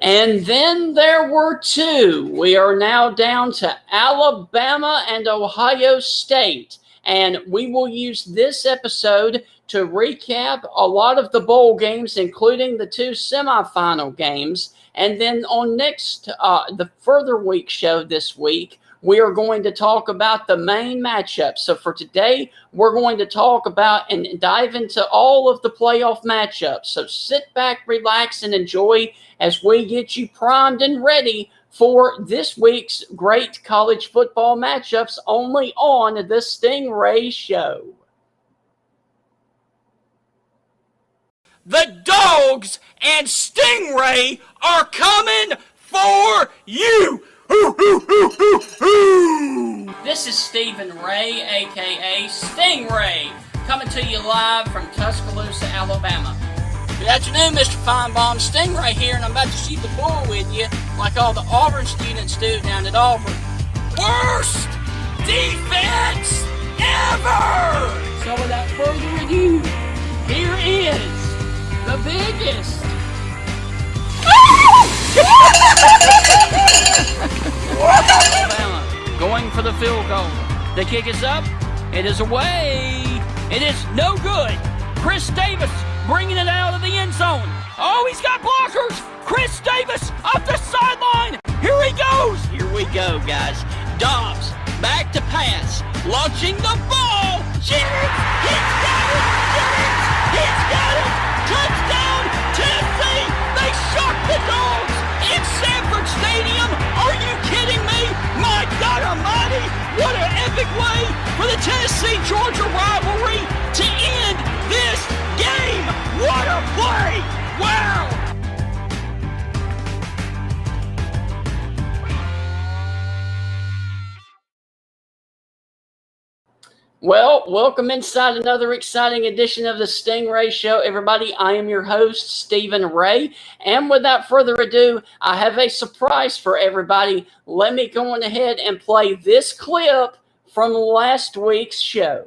And then there were two. We are now down to Alabama and Ohio State. And we will use this episode to recap a lot of the bowl games, including the two semifinal games. And then on the further week show this week, we are going to talk about the main matchup. So for today, we're going to talk about and dive into all of the playoff matchups. So sit back, relax, and enjoy as we get you primed and ready for this week's great college football matchups only on the Stingray Show. The Dogs and Stingray are coming for you! This is Stephen Ray, a.k.a. Stingray, coming to you live from Tuscaloosa, Alabama. Good afternoon, Mr. Feinbaum. Stingray here, and I'm about to shoot the bull with you like all the Auburn students do down at Auburn. Worst defense ever! So without further ado, here is the biggest Alabama going for the field goal. The kick is up. It is away. It is no good. Chris Davis bringing it out of the end zone. Oh, he's got blockers. Chris Davis up the sideline. Here he goes. Here we go, guys. Dobbs back to pass. Launching the ball. Jennings. He's got it. Jennings. He's got it. Touchdown, Tennessee. They shocked the Dogs in Sanford Stadium. Are you kidding me? My God almighty. What an epic way for the Tennessee-Georgia rivalry to end this game. What a play. Wow. Well, welcome inside another exciting edition of the Stingray Show, everybody. I am your host, Stephen Ray, and without further ado, I have a surprise for everybody. Let me go on ahead and play this clip from last week's show.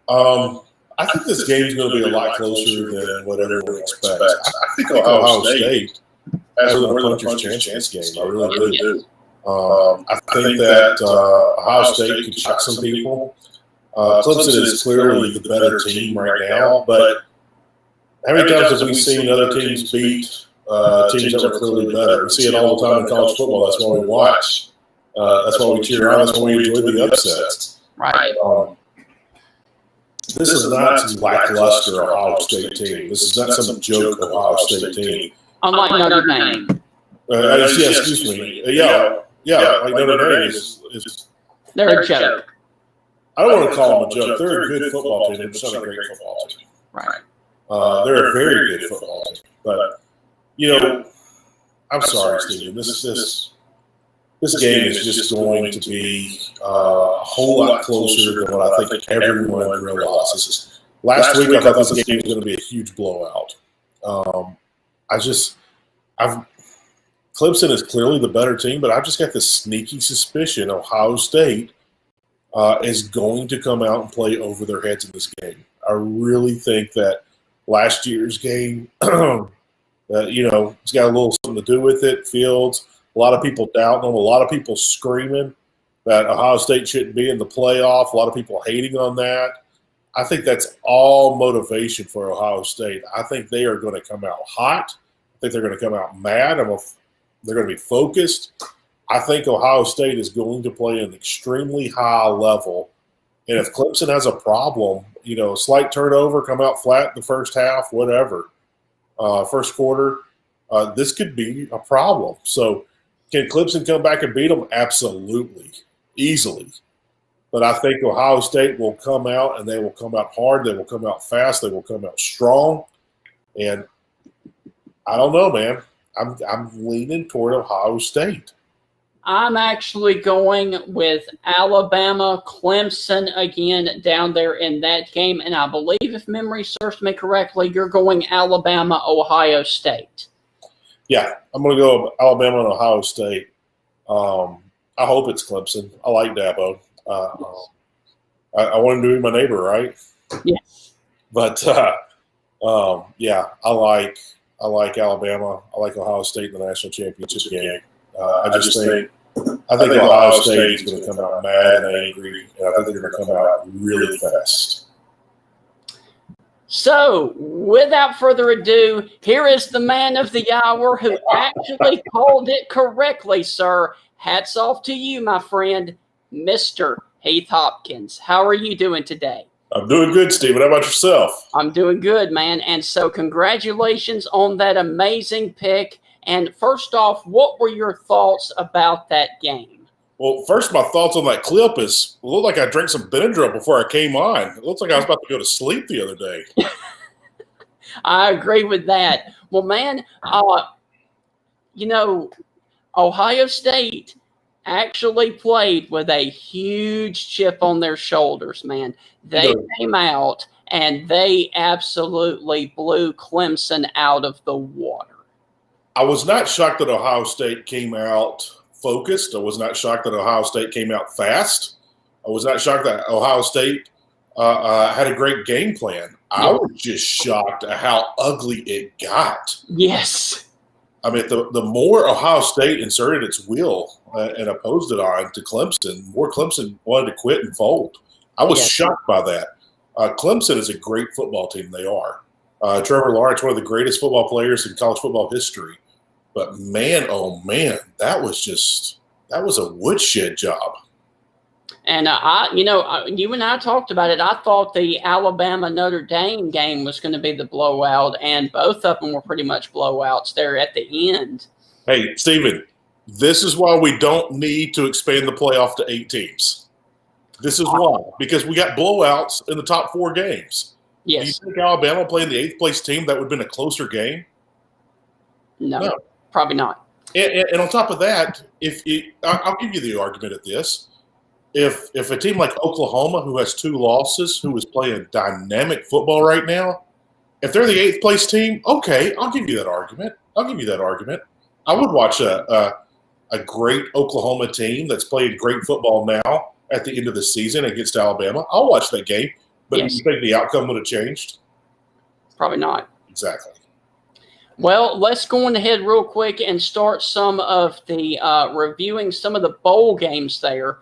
I think this game's going to be a lot closer than what everyone expects. I think Ohio State has a puncher's chance this game. I really do. I think that Ohio State could shock some people. Clemson is clearly the better team right now, but how many times have we seen other teams beat teams that were clearly better? We see it all the time in college football. That's why we watch. That's why we cheer on. That's why we enjoy the upsets. Right. This is not some lackluster Ohio State team. This is not some joke Ohio State team. Unlike Notre Dame. Excuse me. Yeah, like Notre Dame is they're a joke. I don't want to call them a joke. They're a good football team. They're just not a great football team. Right. They're a very good football team. But, I'm sorry, Stephen. This game is just going to be a whole lot closer than what I think everyone realizes. Last week, I thought this game was going to be a huge blowout. Clemson is clearly the better team, but I've just got this sneaky suspicion Ohio State is going to come out and play over their heads in this game. I really think that last year's game, it's got a little something to do with it. Fields, a lot of people doubting them, a lot of people screaming that Ohio State shouldn't be in the playoff, a lot of people hating on that. I think that's all motivation for Ohio State. I think they are going to come out hot. I think they're going to come out mad. They're going to be focused. I think Ohio State is going to play an extremely high level. And if Clemson has a problem, a slight turnover, come out flat in the first half, whatever, first quarter, this could be a problem. So can Clemson come back and beat them? Absolutely, easily. But I think Ohio State will come out, and they will come out hard. They will come out fast. They will come out strong. And I don't know, man. I'm leaning toward Ohio State. I'm actually going with Alabama, Clemson again down there in that game. And I believe, if memory serves me correctly, you're going Alabama, Ohio State. Yeah, I'm going to go Alabama and Ohio State. I hope it's Clemson. I like Dabo. I want him to be my neighbor, right? Yes. But, I like I like Alabama. I like Ohio State in the national championship game. I think Ohio State is going to come out mad and angry, and I think they're going to come out really fast. So, without further ado, here is the man of the hour who actually called it correctly, sir. Hats off to you, my friend, Mr. Heath Hopkins. How are you doing today? I'm doing good, Stephen. How about yourself? I'm doing good, man. And so congratulations on that amazing pick. And first off, what were your thoughts about that game? Well, first, my thoughts on that clip is it looked like I drank some Benadryl before I came on. It looks like I was about to go to sleep the other day. I agree with that. Well, man, Ohio State actually played with a huge chip on their shoulders, man. They came out and they absolutely blew Clemson out of the water. I was not shocked that Ohio State came out focused. I was not shocked that Ohio State came out fast. I was not shocked that Ohio State had a great game plan. I was just shocked at how ugly it got. Yes. I mean, the more Ohio State inserted its will and opposed it on to Clemson, the more Clemson wanted to quit and fold. I was shocked by that. Clemson is a great football team. They are. Trevor Lawrence, one of the greatest football players in college football history. But man, oh man, that was a woodshed job. And you and I talked about it. I thought the Alabama-Notre Dame game was going to be the blowout, and both of them were pretty much blowouts there at the end. Hey, Stephen, this is why we don't need to expand the playoff to 8 teams. This is why, because we got blowouts in the top 4 games. Yes. Do you think Alabama playing the 8th place team, that would have been a closer game? No. Probably not. And on top of that, I'll give you the argument at this. If a team like Oklahoma, who has 2 losses, who is playing dynamic football right now, if they're the 8th place team, okay, I'll give you that argument. I would watch a great Oklahoma team that's playing great football now at the end of the season against Alabama. I'll watch that game. But do you think the outcome would have changed? Probably not. Exactly. Well, let's go on ahead real quick and start some of the reviewing some of the bowl games there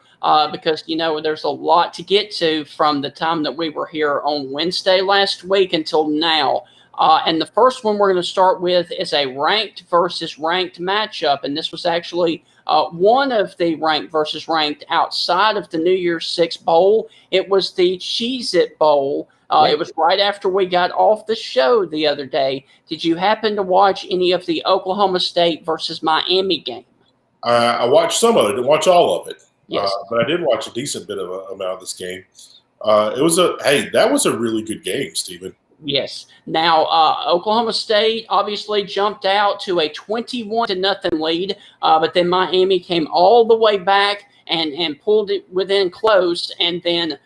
because, there's a lot to get to from the time that we were here on Wednesday last week until now. And the first one we're going to start with is a ranked versus ranked matchup. And this was actually one of the ranked versus ranked outside of the New Year's Six Bowl. It was the Cheez-It Bowl. It was right after we got off the show the other day. Did you happen to watch any of the Oklahoma State versus Miami game? I watched some of it. I didn't watch all of it. Yes. But I did watch a decent bit of amount of this game. That was a really good game, Stephen. Yes. Now, Oklahoma State obviously jumped out to a 21-0 lead, but then Miami came all the way back and pulled it within close, and then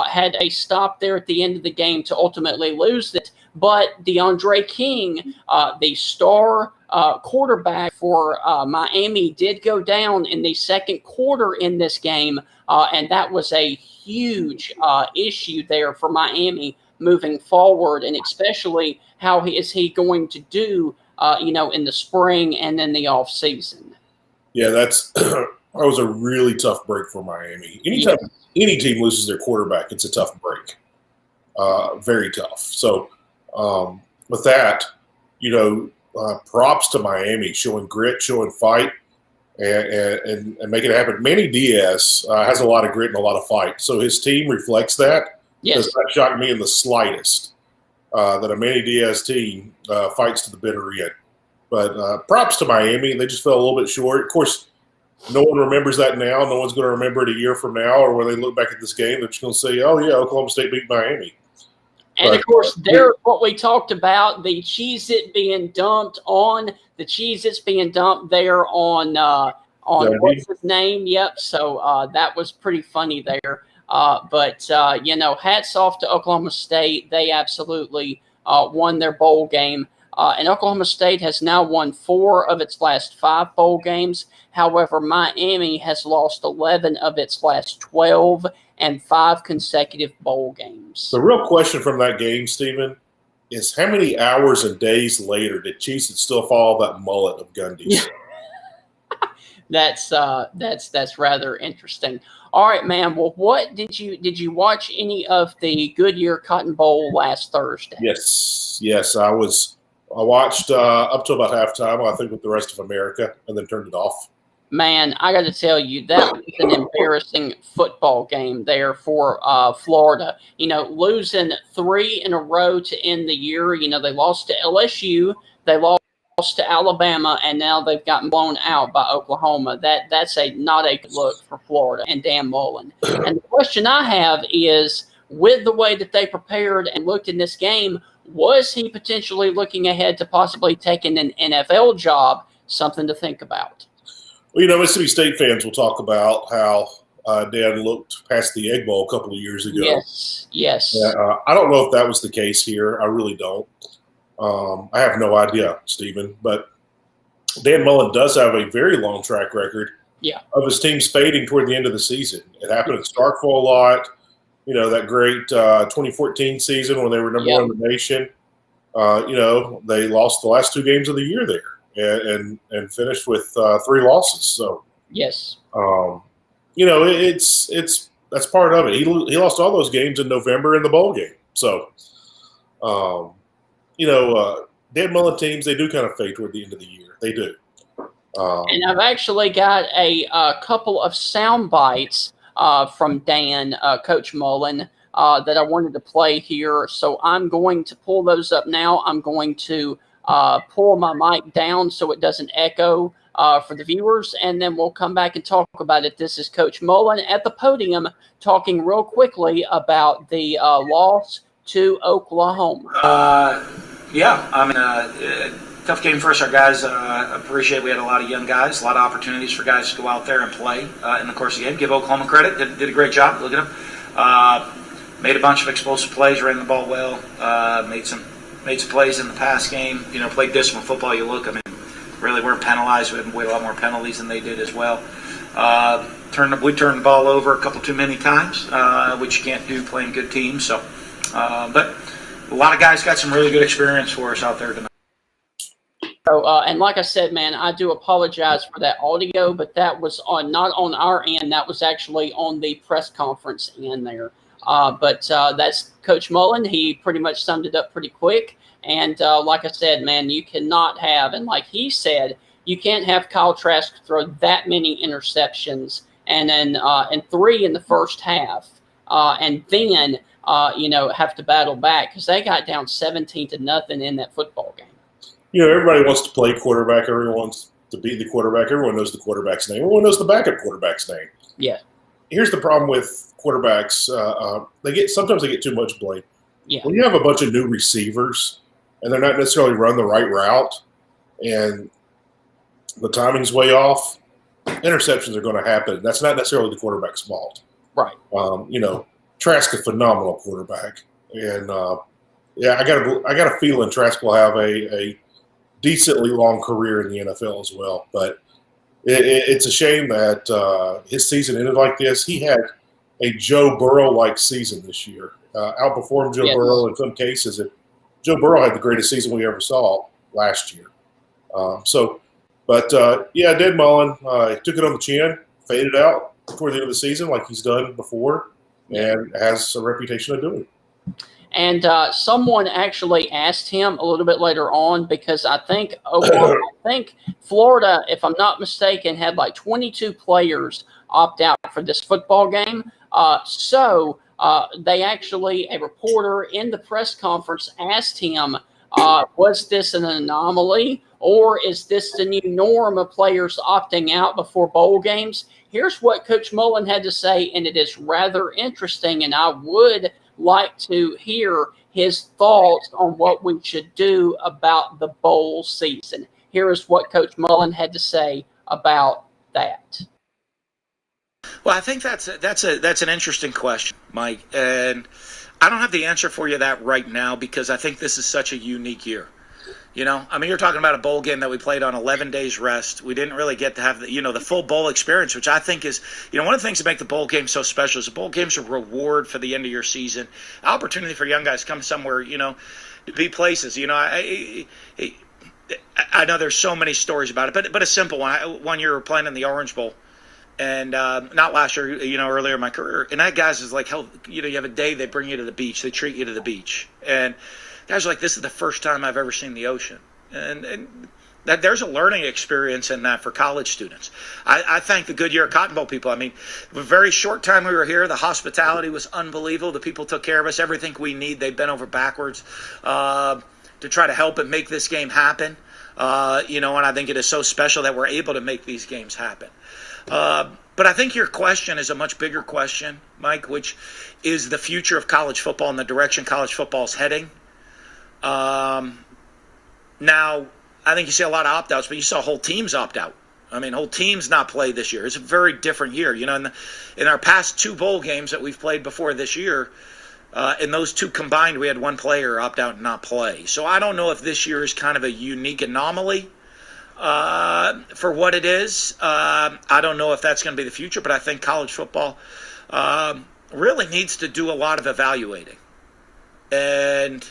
had a stop there at the end of the game to ultimately lose it. But DeAndre King, the star quarterback for Miami, did go down in the second quarter in this game, and that was a huge issue there for Miami moving forward, and especially how is he going to do, in the spring and in the off season. Yeah, that was a really tough break for Miami. Anytime any team loses their quarterback, it's a tough break. Very tough. So with that, props to Miami, showing grit, showing fight, and making it happen. Manny Diaz has a lot of grit and a lot of fight, so his team reflects that. Yes. Does not shock me in the slightest that a Manny Diaz team fights to the bitter end. But props to Miami. They just fell a little bit short. Of course, no one remembers that now. No one's going to remember it a year from now, or when they look back at this game, they're just going to say, oh, yeah, Oklahoma State beat Miami. And, of course, there's what we talked about, the Cheez-It being dumped on, the Cheez-Its being dumped there on what's his name? Yep. So that was pretty funny there. But hats off to Oklahoma State. They absolutely won their bowl game. And Oklahoma State has now won 4 of its last 5 bowl games. However, Miami has lost 11 of its last 12 and 5 consecutive bowl games. The real question from that game, Stephen, is how many hours and days later did Cheese still follow that mullet of Gundy's? That's rather interesting. All right, man. Well, what did you watch any of the Goodyear Cotton Bowl last Thursday? Yes. I watched up to about halftime, I think, with the rest of America, and then turned it off. Man, I got to tell you, that was an embarrassing football game there for Florida. Losing 3 in a row to end the year. They lost to LSU, they lost to Alabama, and now they've gotten blown out by Oklahoma. That's not a good look for Florida and Dan Mullen. And the question I have is, with the way that they prepared and looked in this game, was he potentially looking ahead to possibly taking an NFL job? Something to think about. Well, Mississippi State fans will talk about how Dan looked past the Egg Bowl a couple of years ago. Yes. I don't know if that was the case here. I really don't. I have no idea, Stephen. But Dan Mullen does have a very long track record of his teams fading toward the end of the season. It happened at Starkville a lot. That great 2014 season when they were number one in the nation. They lost the last 2 games of the year there. And finished with 3 losses. So yes, it's that's part of it. He lost all those games in November in the bowl game. So, Dan Mullen teams, they do kind of fade toward the end of the year. They do. And I've actually got a couple of sound bites from Dan, Coach Mullen, that I wanted to play here. So I'm going to pull those up now. I'm going to pull my mic down so it doesn't echo for the viewers, and then we'll come back and talk about it. This is Coach Mullen at the podium talking real quickly about the loss to Oklahoma. Tough game for us. Our guys appreciate we had a lot of young guys, a lot of opportunities for guys to go out there and play in the course of the game. Give Oklahoma credit. Did a great job. Look at them. Made a bunch of explosive plays, ran the ball well, made some plays in the pass game. Played disciplined football. Really weren't penalized. We had a lot more penalties than they did as well. We turned the ball over a couple too many times, which you can't do playing good teams. So, but a lot of guys got some really good experience for us out there tonight. So, and like I said, man, I do apologize for that audio, but that was not on our end. That was actually on the press conference end there. But that's Coach Mullen. He pretty much summed it up pretty quick. And like I said, man, you cannot have, and like he said, you can't have Kyle Trask throw that many interceptions and then and 3 in the first half, and then have to battle back because they got down 17-0 in that football game. Everybody wants to play quarterback. Everyone wants to be the quarterback. Everyone knows the quarterback's name. Everyone knows the backup quarterback's name. Yeah. Here's the problem with quarterbacks. Sometimes they get too much blame. Yeah. When you have a bunch of new receivers and they're not necessarily run the right route and the timing's way off, interceptions are going to happen. That's not necessarily the quarterback's fault. Right. Trask a phenomenal quarterback, and I got a feeling Trask will have a decently long career in the NFL as well. But it's a shame that his season ended like this. He had a Joe Burrow-like season this year, outperformed Joe Burrow in some cases. Joe Burrow had the greatest season we ever saw last year. Dan Mullen took it on the chin, faded out toward the end of the season like he's done before, and has a reputation of doing it. And someone actually asked him a little bit later on because I think Florida, if I'm not mistaken, had like 22 players opt out for this football game. So they actually, a reporter in the press conference asked him, was this an anomaly or is this the new norm of players opting out before bowl games? Here's what Coach Mullen had to say, and it is rather interesting, and I would like to hear his thoughts on what we should do about the bowl season. Here is what Coach Mullen had to say about that. Well, I think that's an interesting question, Mike, and I don't have the answer for you that right now because I think this is such a unique year. You know, I mean, you're talking about a bowl game that we played on 11 days rest. We didn't really get to have the full bowl experience, which I think is, one of the things that make the bowl game so special is the bowl game's a reward for the end of your season, opportunity for young guys to come somewhere, to be places. I know there's so many stories about it, but a simple one. One year we were playing in the Orange Bowl, and not last year, earlier in my career, and that guys is like, hell, you have a day they bring you to the beach, they treat you to the beach, and guys are like, this is the first time I've ever seen the ocean. And that there's a learning experience in that for college students. I thank the Goodyear Cotton Bowl people. I mean, the very short time we were here, the hospitality was unbelievable. The people took care of us. Everything we need, they bent over backwards to try to help and make this game happen. And I think it is so special that we're able to make these games happen. But I think your question is a much bigger question, Mike, which is the future of college football and the direction college football is heading. Now, I think you see a lot of opt-outs, but you saw whole teams opt out. I mean, whole teams not play this year. It's a very different year. In our past 2 bowl games that we've played before this year, in those 2 combined, we had 1 player opt out and not play. So I don't know if this year is kind of a unique anomaly for what it is. I don't know if that's going to be the future, but I think college football really needs to do a lot of evaluating. And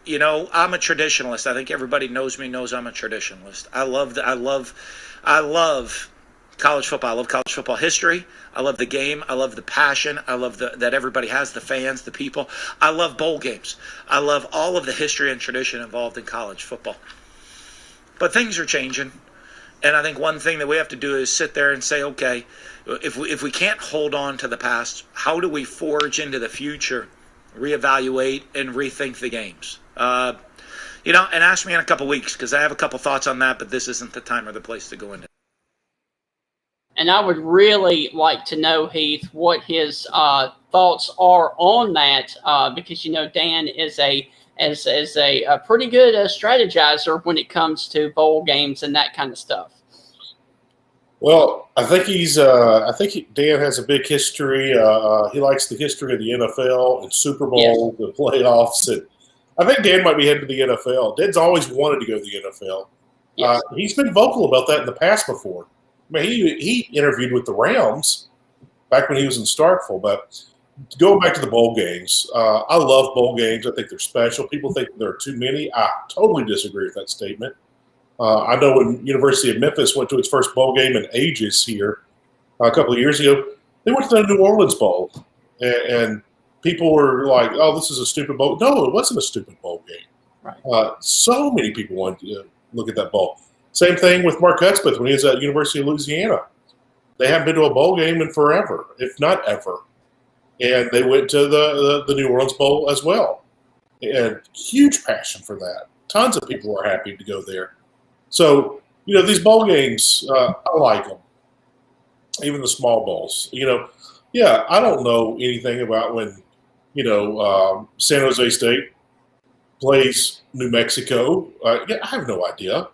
I'm a traditionalist. I think everybody knows I'm a traditionalist. I love college football. I love college football history. I love the game. I love the passion. I love that everybody has, the fans, the people. I love bowl games. I love all of the history and tradition involved in college football. But things are changing. And I think one thing that we have to do is sit there and say, okay, if we can't hold on to the past, how do we forge into the future, reevaluate, and rethink the games? And ask me in a couple weeks, because I have a couple thoughts on that, but this isn't the time or the place to go into. And I would really like to know, Heath, what his thoughts are on that, because Dan is a pretty good strategizer when it comes to bowl games and that kind of stuff. Well, I think Dan has a big history. He likes the history of the NFL and Super Bowl, the playoffs, and I think Dan might be heading to the NFL. Dan's always wanted to go to the NFL. Yes. He's been vocal about that in the past before. I mean, he interviewed with the Rams back when he was in Starkville. But going back to the bowl games, I love bowl games. I think they're special. People think there are too many. I totally disagree with that statement. I know when University of Memphis went to its first bowl game in ages here a couple of years ago, they went to the New Orleans Bowl, and people were like, "Oh, this is a stupid bowl." No, it wasn't a stupid bowl game. Right. So many people wanted to look at that bowl. Same thing with Mark Hudspeth when he was at University of Louisiana. They haven't been to a bowl game in forever, if not ever. And they went to the New Orleans Bowl as well. And huge passion for that. Tons of people are happy to go there. So, these bowl games, I like them. Even the small bowls. I don't know anything about when, San Jose State plays New Mexico. I have no idea.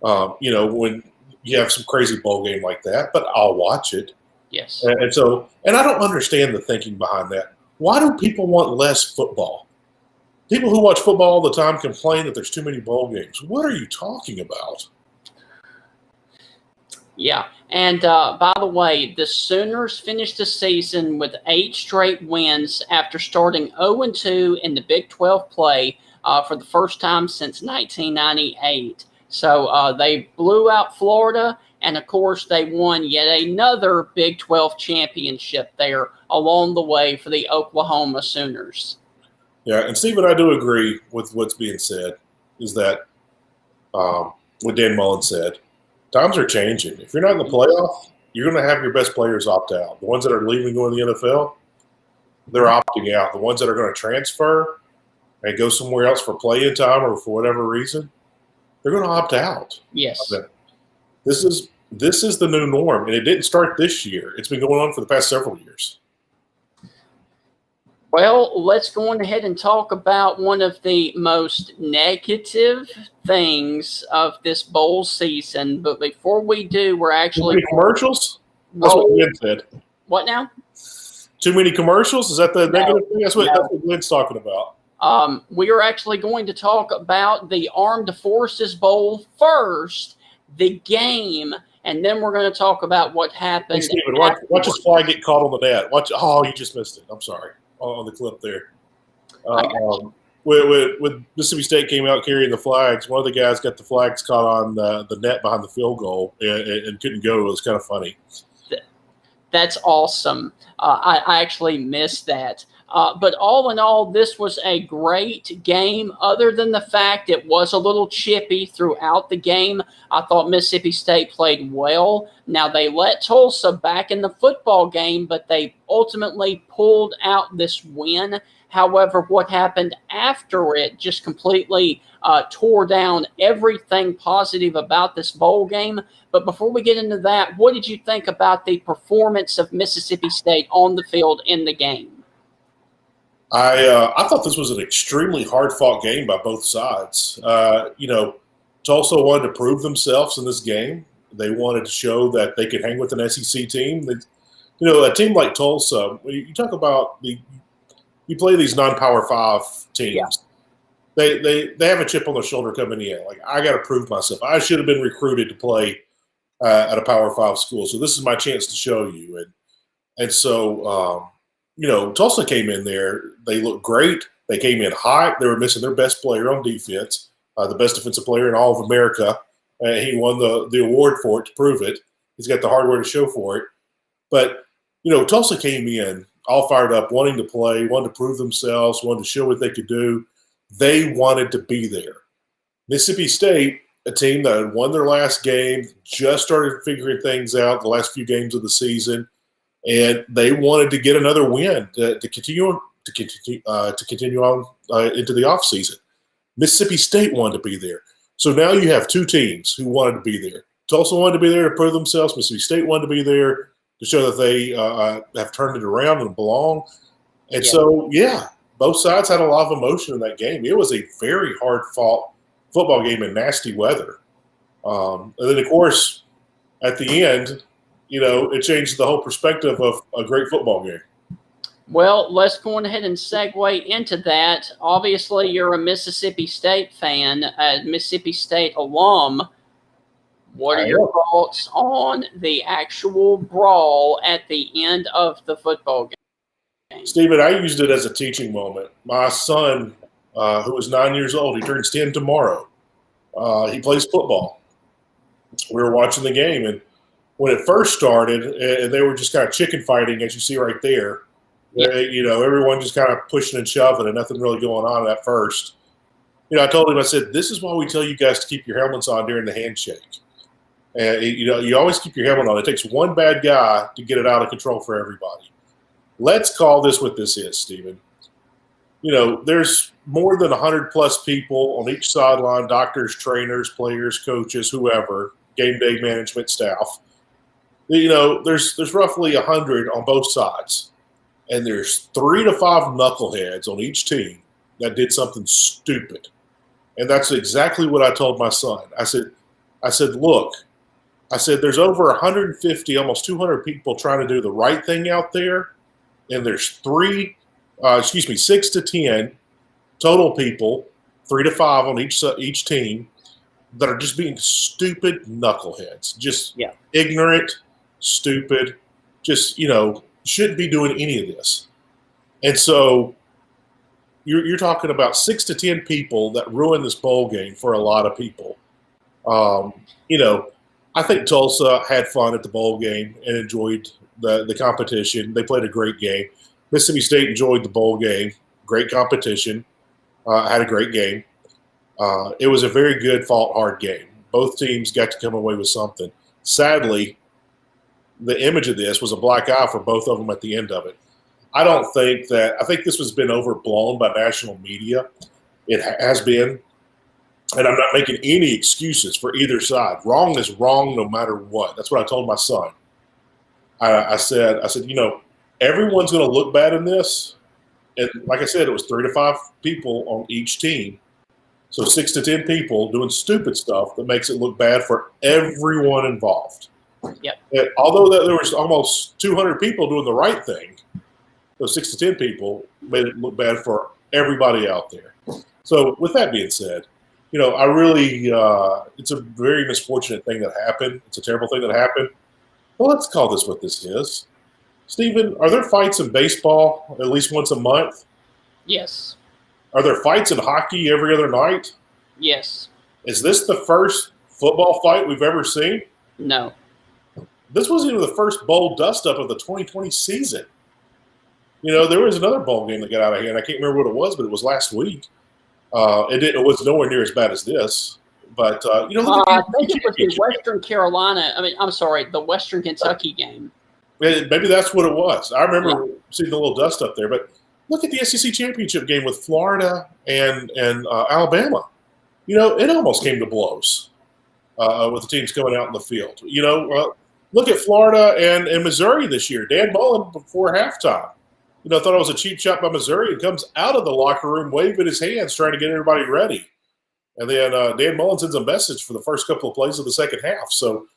When you have some crazy bowl game like that, but I'll watch it. Yes. And I don't understand the thinking behind that. Why do people want less football? People who watch football all the time complain that there's too many bowl games. What are you talking about? Yeah. And by the way, the Sooners finished the season with 8 straight wins after starting 0-2 in the Big 12 play for the first time since 1998. So they blew out Florida, and, of course, they won yet another Big 12 championship there along the way for the Oklahoma Sooners. Yeah, and Steve and I do agree with what's being said, is that what Dan Mullen said. Times are changing. If you're not in the playoff, you're going to have your best players opt out. The ones that are leaving going to the NFL, they're opting out. The ones that are going to transfer and go somewhere else for play-in time or for whatever reason, they're going to opt out. Yes. This is the new norm, and it didn't start this year. It's been going on for the past several years. Well, let's go on ahead and talk about one of the most negative things of this bowl season. But before we do, we're actually too many commercials. That's what Glenn said. What now? Too many commercials? Is that the negative thing? That's what Glenn's talking about. We are actually going to talk about the Armed Forces Bowl first, the game, and then we're going to talk about what happened. Hey, Steven, watch his flag get caught on the net. Oh, you just missed it. I'm sorry. On the clip there. When Mississippi State came out carrying the flags, one of the guys got the flags caught on the net behind the field goal and couldn't go. It was kind of funny. That's awesome. I actually missed that. But all in all, this was a great game, other than the fact it was a little chippy throughout the game. I thought Mississippi State played well. Now, they let Tulsa back in the football game, but they ultimately pulled out this win. However, what happened after it just completely tore down everything positive about this bowl game. But before we get into that, what did you think about the performance of Mississippi State on the field in the game? I thought this was an extremely hard-fought game by both sides. Tulsa wanted to prove themselves in this game. They wanted to show that they could hang with an SEC team. A team like Tulsa, you talk about you play these non-Power 5 teams. Yeah. They have a chip on their shoulder coming in. Like, I got to prove myself. I should have been recruited to play at a Power 5 school, so this is my chance to show you. And so Tulsa came in there. They looked great. They came in hot. They were missing their best player on defense, the best defensive player in all of America. He won the award for it to prove it. He's got the hardware to show for it. But, Tulsa came in all fired up, wanting to play, wanted to prove themselves, wanted to show what they could do. They wanted to be there. Mississippi State, a team that had won their last game, just started figuring things out the last few games of the season, and they wanted to get another win to continue on into the offseason. Mississippi State wanted to be there. So now you have two teams who wanted to be there. Tulsa wanted to be there to prove themselves. Mississippi State wanted to be there to show that they have turned it around and belong. And so, both sides had a lot of emotion in that game. It was a very hard-fought football game in nasty weather. And then, of course, at the end, it changed the whole perspective of a great football game. Well, let's go ahead and segue into that. Obviously, you're a Mississippi State fan, a Mississippi State alum. What are your thoughts on the actual brawl at the end of the football game? Stephen, I used it as a teaching moment. My son, who is 9 years old, he turns 10 tomorrow. He plays football. We were watching the game, and when it first started, and they were just kind of chicken fighting, as you see right there. Everyone just kind of pushing and shoving and nothing really going on at first. I told him, I said, this is why we tell you guys to keep your helmets on during the handshake. And, you always keep your helmet on. It takes one bad guy to get it out of control for everybody. Let's call this what this is, Stephen. There's more than 100-plus people on each sideline, doctors, trainers, players, coaches, whoever, game day management staff. There's roughly 100 on both sides. And there's 3 to 5 knuckleheads on each team that did something stupid. And that's exactly what I told my son. I said, look, there's over 150, almost 200 people trying to do the right thing out there. And there's 6 to 10 total people, 3 to 5 on each team, that are just being stupid knuckleheads. Just ignorant, stupid, just, shouldn't be doing any of this. And so you're talking about 6 to 10 people that ruined this bowl game for a lot of people. I think Tulsa had fun at the bowl game and enjoyed the competition. They played a great game. Mississippi State enjoyed the bowl game. Great competition. Had a great game. It was a very good, fought hard game. Both teams got to come away with something. Sadly, the image of this was a black eye for both of them at the end of it. I think this has been overblown by national media. It has been. And I'm not making any excuses for either side. Wrong is wrong no matter what. That's what I told my son. I said, everyone's going to look bad in this. And like I said, it was 3 to 5 people on each team. So 6 to 10 people doing stupid stuff that makes it look bad for everyone involved. Yep. And although there was almost 200 people doing the right thing, those 6 to 10 people made it look bad for everybody out there. So with that being said, I really it's a very misfortunate thing that happened. It's a terrible thing that happened. Well, let's call this what this is. Stephen, are there fights in baseball at least once a month? Yes. Are there fights in hockey every other night? Yes. Is this the first football fight we've ever seen? No. This wasn't even the first bowl dust-up of the 2020 season. There was another bowl game that got out of hand. I can't remember what it was, but it was last week. It was nowhere near as bad as this. But, I think it was the Western Carolina. The Western Kentucky game. Maybe that's what it was. I remember seeing the little dust up there. But look at the SEC championship game with Florida and Alabama. It almost came to blows with the teams coming out in the field. Look at Florida and Missouri this year. Dan Mullen, before halftime, thought it was a cheap shot by Missouri and comes out of the locker room waving his hands trying to get everybody ready. And then Dan Mullen sends a message for the first couple of plays of the second half. So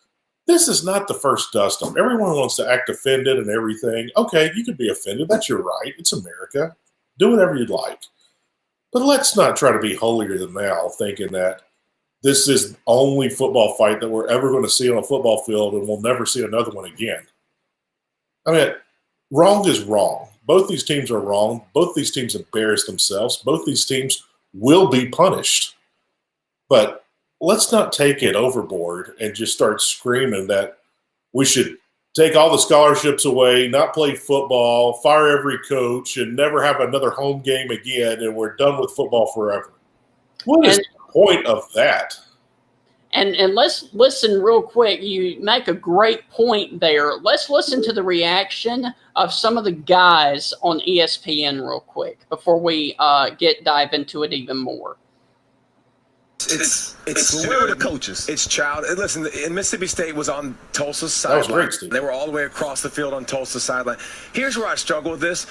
this is not the first dust-up. Everyone wants to act offended and everything. Okay, you can be offended. That's your right. It's America. Do whatever you'd like. But let's not try to be holier than thou, thinking that this is the only football fight that we're ever going to see on a football field and we'll never see another one again. Wrong is wrong. Both these teams are wrong. Both these teams embarrass themselves. Both these teams will be punished. But let's not take it overboard and just start screaming that we should take all the scholarships away, not play football, fire every coach, and never have another home game again, and we're done with football forever. What is the point of that? And let's listen real quick. You make a great point there. Let's listen to the reaction of some of the guys on ESPN real quick before we dive into it even more. It's where the coaches. It's child. Listen, Mississippi State was on Tulsa's sideline. That was great, Steve. They were all the way across the field on Tulsa's sideline. Here's where I struggle with this.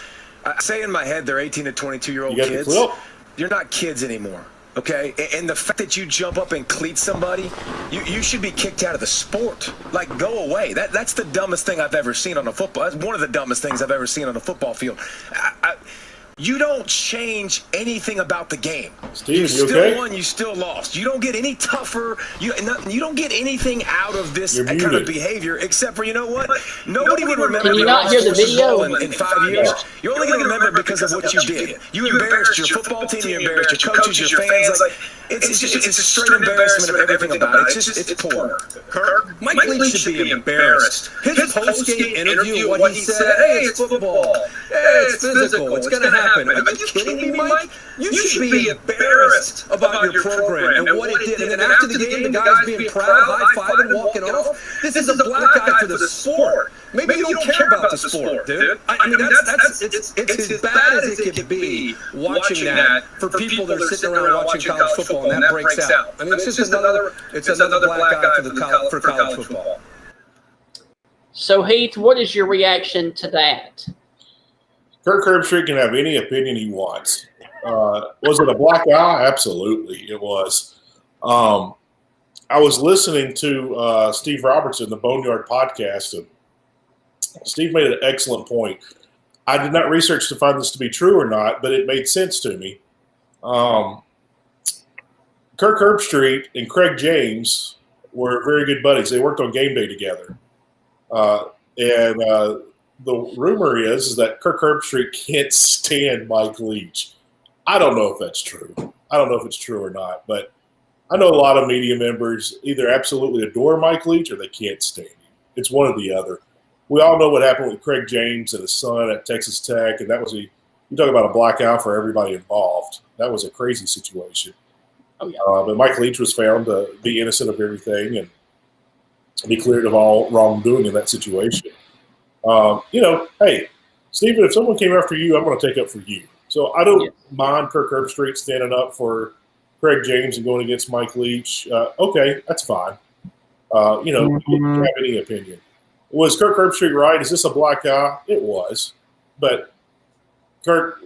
I say in my head they're 18 to 22-year-old kids. You're not kids anymore, okay? And the fact that you jump up and cleat somebody, you should be kicked out of the sport. Like, go away. That's the dumbest thing I've ever seen on a football. That's one of the dumbest things I've ever seen on a football field. You don't change anything about the game. Steve, you still okay? Won, you still lost. You don't get any tougher. You don't get anything out of this kind of behavior except for, nobody would remember. Can you not hear the video? In 5 years. You're only going to remember because of what you did. You embarrassed your football team. You embarrassed your coaches, your fans. It's a straight embarrassment of everything about it. It's poor. Mike Leach should be embarrassed. His post-game interview, what he said, hey, it's football. Hey, it's physical. It's going to happen. Are you kidding me, Mike? You should be embarrassed about your program and what it did. And then after the game, the guy's being proud, high-fiving, walking off. This is a black eye for the sport. Maybe you don't care about the sport, dude. I mean, it's as bad as it can be watching that for people that are sitting around watching college football, and that breaks out. I mean, it's just another black eye for college football. So, Heath, what is your reaction to that? Kirk Herbstreit can have any opinion he wants. Was it a black eye? Absolutely, it was. I was listening to Steve Robertson, the Boneyard podcast, and Steve made an excellent point. I did not research to find this to be true or not, but it made sense to me. Kirk Herbstreit and Craig James were very good buddies. They worked on game day together. The rumor is that Kirk Herbstreit can't stand Mike Leach. I don't know if that's true. I don't know if it's true or not, but I know a lot of media members either absolutely adore Mike Leach or they can't stand him. It's one or the other. We all know what happened with Craig James and his son at Texas Tech, and that was you talk about a black eye for everybody involved. That was a crazy situation. Oh, yeah. But Mike Leach was found to be innocent of everything and be cleared of all wrongdoing in that situation. Hey, Stephen, if someone came after you, I'm going to take up for you. So I don't mind Kirk Herbstreit standing up for Craig James and going against Mike Leach. Okay, that's fine. You can have any opinion. Was Kirk Herbstreit right? Is this a black eye? It was. But Kirk,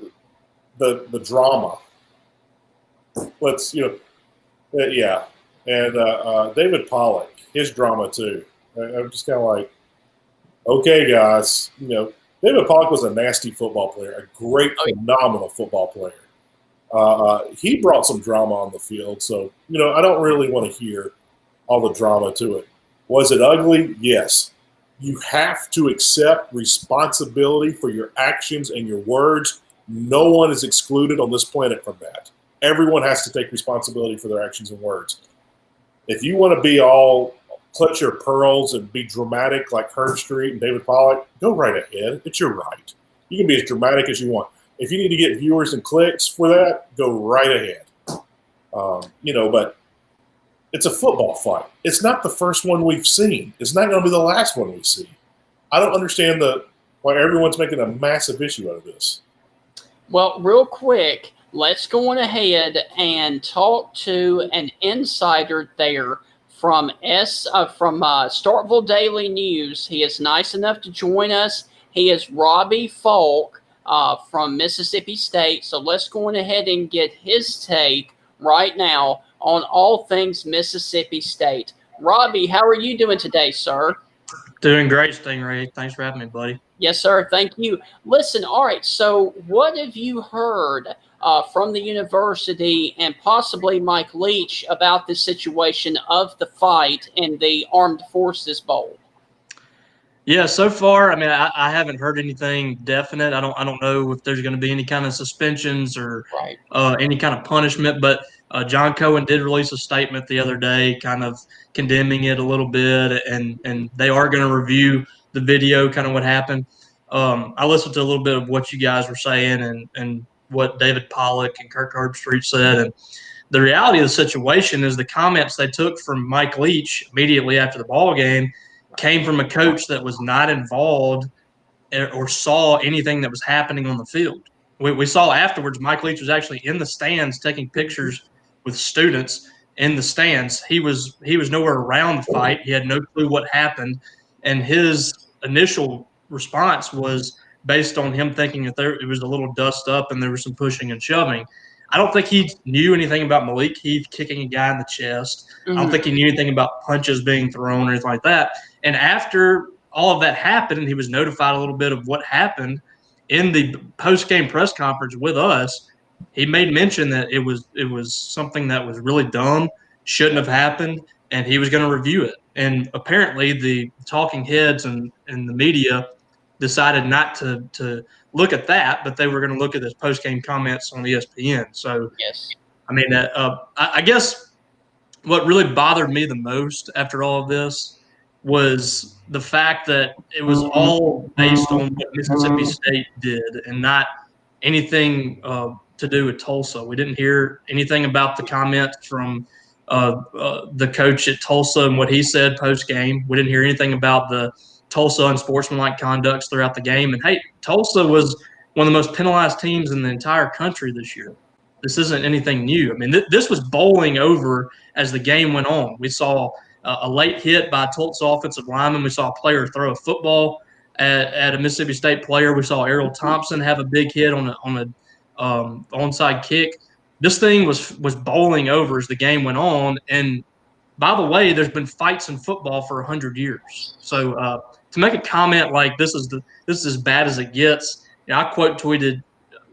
the drama. Yeah. And David Pollock, his drama too. I'm just kind of like, okay, guys, David Pollock was a nasty football player, a great, phenomenal football player. He brought some drama on the field. So, I don't really want to hear all the drama to it. Was it ugly? Yes. You have to accept responsibility for your actions and your words. No one is excluded on this planet from that. Everyone has to take responsibility for their actions and words. If you want to be all clutch your pearls and be dramatic like Herb Street and David Pollack, go right ahead. It's your right. You can be as dramatic as you want. If you need to get viewers and clicks for that, go right ahead. But it's a football fight. It's not the first one we've seen. It's not going to be the last one we see. I don't understand why everyone's making a massive issue out of this. Well, real quick, let's go on ahead and talk to an insider there from Starkville Daily News. He is nice enough to join us. He is Robbie Faulk from Mississippi State. So let's go on ahead and get his take right now on all things Mississippi State. Robbie, how are you doing today, sir? Doing great, Stingray. Thanks for having me, buddy. Yes, sir. Thank you. Listen, all right, so what have you heard from the university and possibly Mike Leach about the situation of the fight in the Armed Forces Bowl? Yeah, so far, I haven't heard anything definite. I don't know if there's going to be any kind of suspensions or any kind of punishment, but John Cohen did release a statement the other day kind of condemning it a little bit, and they are going to review the video, kind of what happened. I listened to a little bit of what you guys were saying and what David Pollack and Kirk Herbstreit said, and the reality of the situation is the comments they took from Mike Leach immediately after the ball game came from a coach that was not involved or saw anything that was happening on the field. We saw afterwards Mike Leach was actually in the stands taking pictures with students in the stands. He was nowhere around the fight. He had no clue what happened, and his initial response was based on him thinking that it was a little dust up and there was some pushing and shoving. I don't think he knew anything about Malik Heath kicking a guy in the chest. I don't think he knew anything about punches being thrown or anything like that. And after all of that happened, he was notified a little bit of what happened in the post-game press conference with us. He made mention that it was something that was really dumb, shouldn't have happened, and he was going to review it. And apparently the talking heads and the media decided not to look at that, but they were going to look at his post-game comments on ESPN. So, yes. I guess what really bothered me the most after all of this was the fact that it was all based on what Mississippi State did and not anything to do with Tulsa. We didn't hear anything about the comments from the coach at Tulsa and what he said post-game. We didn't hear anything about the Tulsa unsportsmanlike conducts throughout the game. And, hey, Tulsa was one of the most penalized teams in the entire country this year. This isn't anything new. This was bowling over as the game went on. We saw a late hit by a Tulsa offensive lineman. We saw a player throw a football at a Mississippi State player. We saw Errol Thompson have a big hit on a onside kick. This thing was bowling over as the game went on. And by the way, there's been fights in football for 100 years. So to make a comment like this is as bad as it gets, I quote tweeted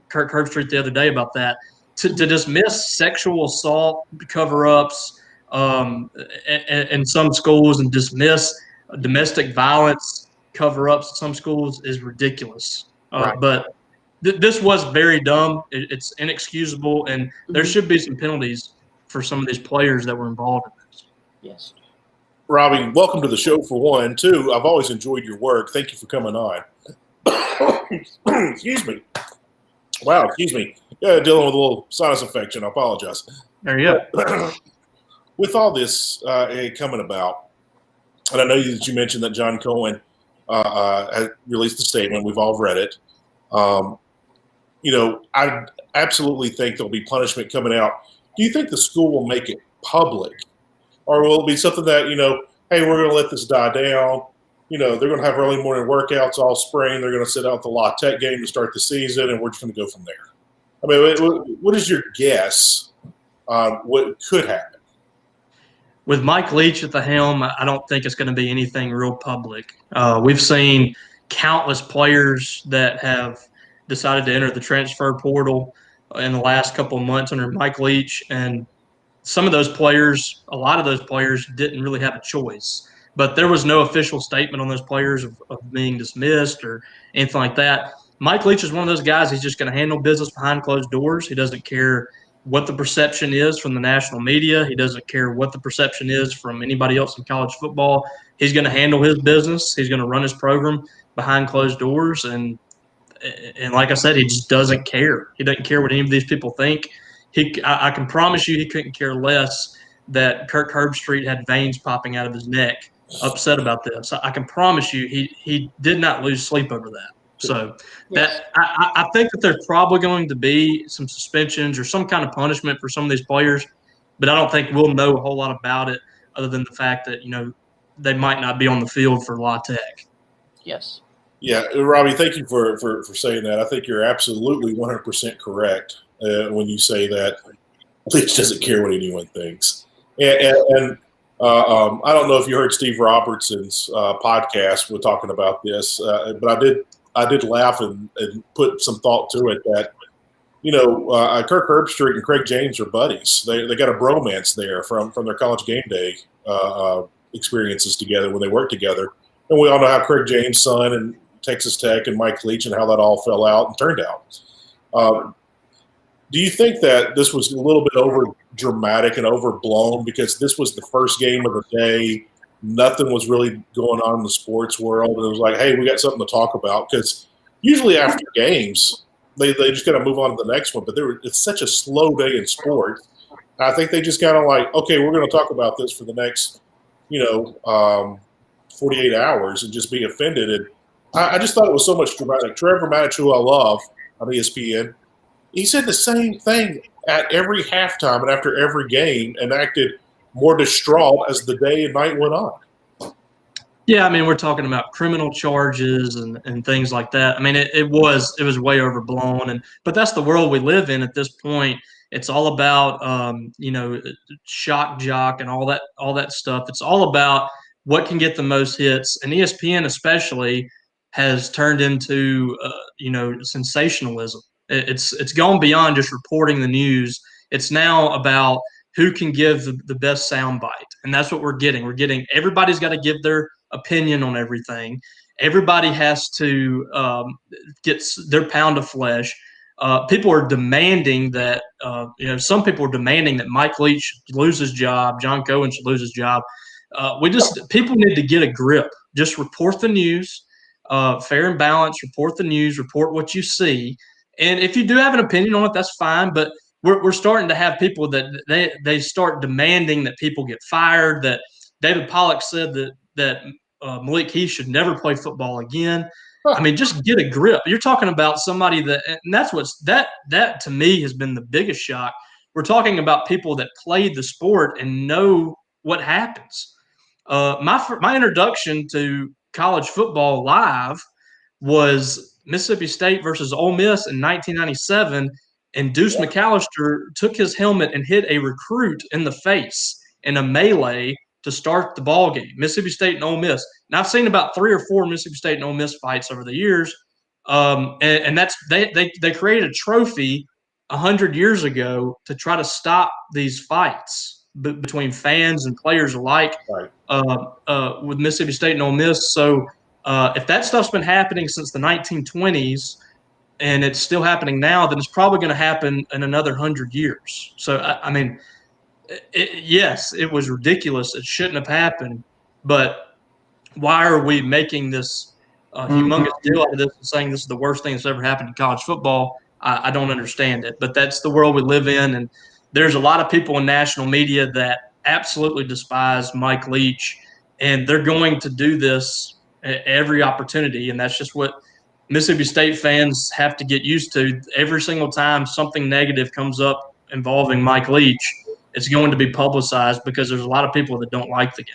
Kirk Herbstreit the other day about that. To dismiss sexual assault cover-ups in some schools and dismiss domestic violence cover-ups in some schools is ridiculous. But this was very dumb. It's inexcusable, and there should be some penalties for some of these players that were involved in this. Yes. Robbie, welcome to the show for one. Two, I've always enjoyed your work. Thank you for coming on. Excuse me. Wow, excuse me. Yeah, dealing with a little sinus infection. I apologize. There you go. With all this coming about, and I know that you mentioned that John Cohen had released a statement. We've all read it. I absolutely think there'll be punishment coming out. Do you think the school will make it public? Or will it be something that, hey, we're going to let this die down. They're going to have early morning workouts all spring. They're going to sit out the La Tech game to start the season, and we're just going to go from there. What is your guess on what could happen? With Mike Leach at the helm, I don't think it's going to be anything real public. We've seen countless players that have decided to enter the transfer portal in the last couple of months under Mike Leach, and some of those players, a lot of those players didn't really have a choice. But there was no official statement on those players of being dismissed or anything like that. Mike Leach is one of those guys. He's just going to handle business behind closed doors. He doesn't care what the perception is from the national media. He doesn't care what the perception is from anybody else in college football. He's going to handle his business. He's going to run his program behind closed doors. And like I said, he just doesn't care. He doesn't care what any of these people think. I can promise you he couldn't care less that Kirk Herbstreit had veins popping out of his neck, upset about this. I can promise you he did not lose sleep over that. So that I think that there's probably going to be some suspensions or some kind of punishment for some of these players, but I don't think we'll know a whole lot about it other than the fact that, they might not be on the field for La Tech. Yes. Yeah, Robbie, thank you for saying that. I think you're absolutely 100% correct when you say that Leach doesn't care what anyone thinks. And I don't know if you heard Steve Robertson's podcast. We're talking about this, but I did laugh and put some thought to it that, Kirk Herbstreit and Craig James are buddies. They got a bromance there from their college game day experiences together when they worked together. And we all know how Craig James' son and Texas Tech and Mike Leach and how that all fell out and turned out. Do you think that this was a little bit over dramatic and overblown because this was the first game of the day? Nothing was really going on in the sports world. And it was like, hey, we got something to talk about. Because usually after games, they just got to move on to the next one. But it's such a slow day in sports. I think they just kind of like, okay, we're going to talk about this for the next, 48 hours and just be offended. And I just thought it was so much dramatic. Trevor Matich, who I love on ESPN, he said the same thing at every halftime and after every game and acted more distraught as the day and night went on. Yeah, I mean, we're talking about criminal charges and things like that. I mean, it was way overblown, but that's the world we live in at this point. It's all about shock jock and all that stuff. It's all about what can get the most hits, and ESPN especially has turned into sensationalism. It's gone beyond just reporting the news. It's now about who can give the best soundbite, and that's what we're getting. We're getting everybody's got to give their opinion on everything. Everybody has to get their pound of flesh. People are demanding that some people are demanding that Mike Leach lose his job, John Cohen should lose his job. People need to get a grip. Just report the news, fair and balanced. Report the news. Report what you see. And if you do have an opinion on it, that's fine. But we're starting to have people that they start demanding that people get fired. That David Pollock said that Malik Heath should never play football again. I mean, just get a grip. You're talking about somebody and that's that to me has been the biggest shock. We're talking about people that played the sport and know what happens. My introduction to college football live was Mississippi State versus Ole Miss in 1997, and Deuce McAllister took his helmet and hit a recruit in the face in a melee to start the ball game. Mississippi State and Ole Miss. Now I've seen about 3 or 4 Mississippi State and Ole Miss fights over the years, and that's they created a trophy 100 years ago to try to stop these fights between fans and players alike, right. With Mississippi State and Ole Miss. So if that stuff's been happening since the 1920s and it's still happening now, then it's probably going to happen in another 100 years. So, I mean, yes, it was ridiculous. It shouldn't have happened. But why are we making this humongous deal out of this and saying this is the worst thing that's ever happened in college football? I don't understand it. But that's the world we live in. And there's a lot of people in national media that absolutely despise Mike Leach, and they're going to do this at every opportunity. And that's just what Mississippi State fans have to get used to. Every single time something negative comes up involving Mike Leach, it's going to be publicized because there's a lot of people that don't like the guy.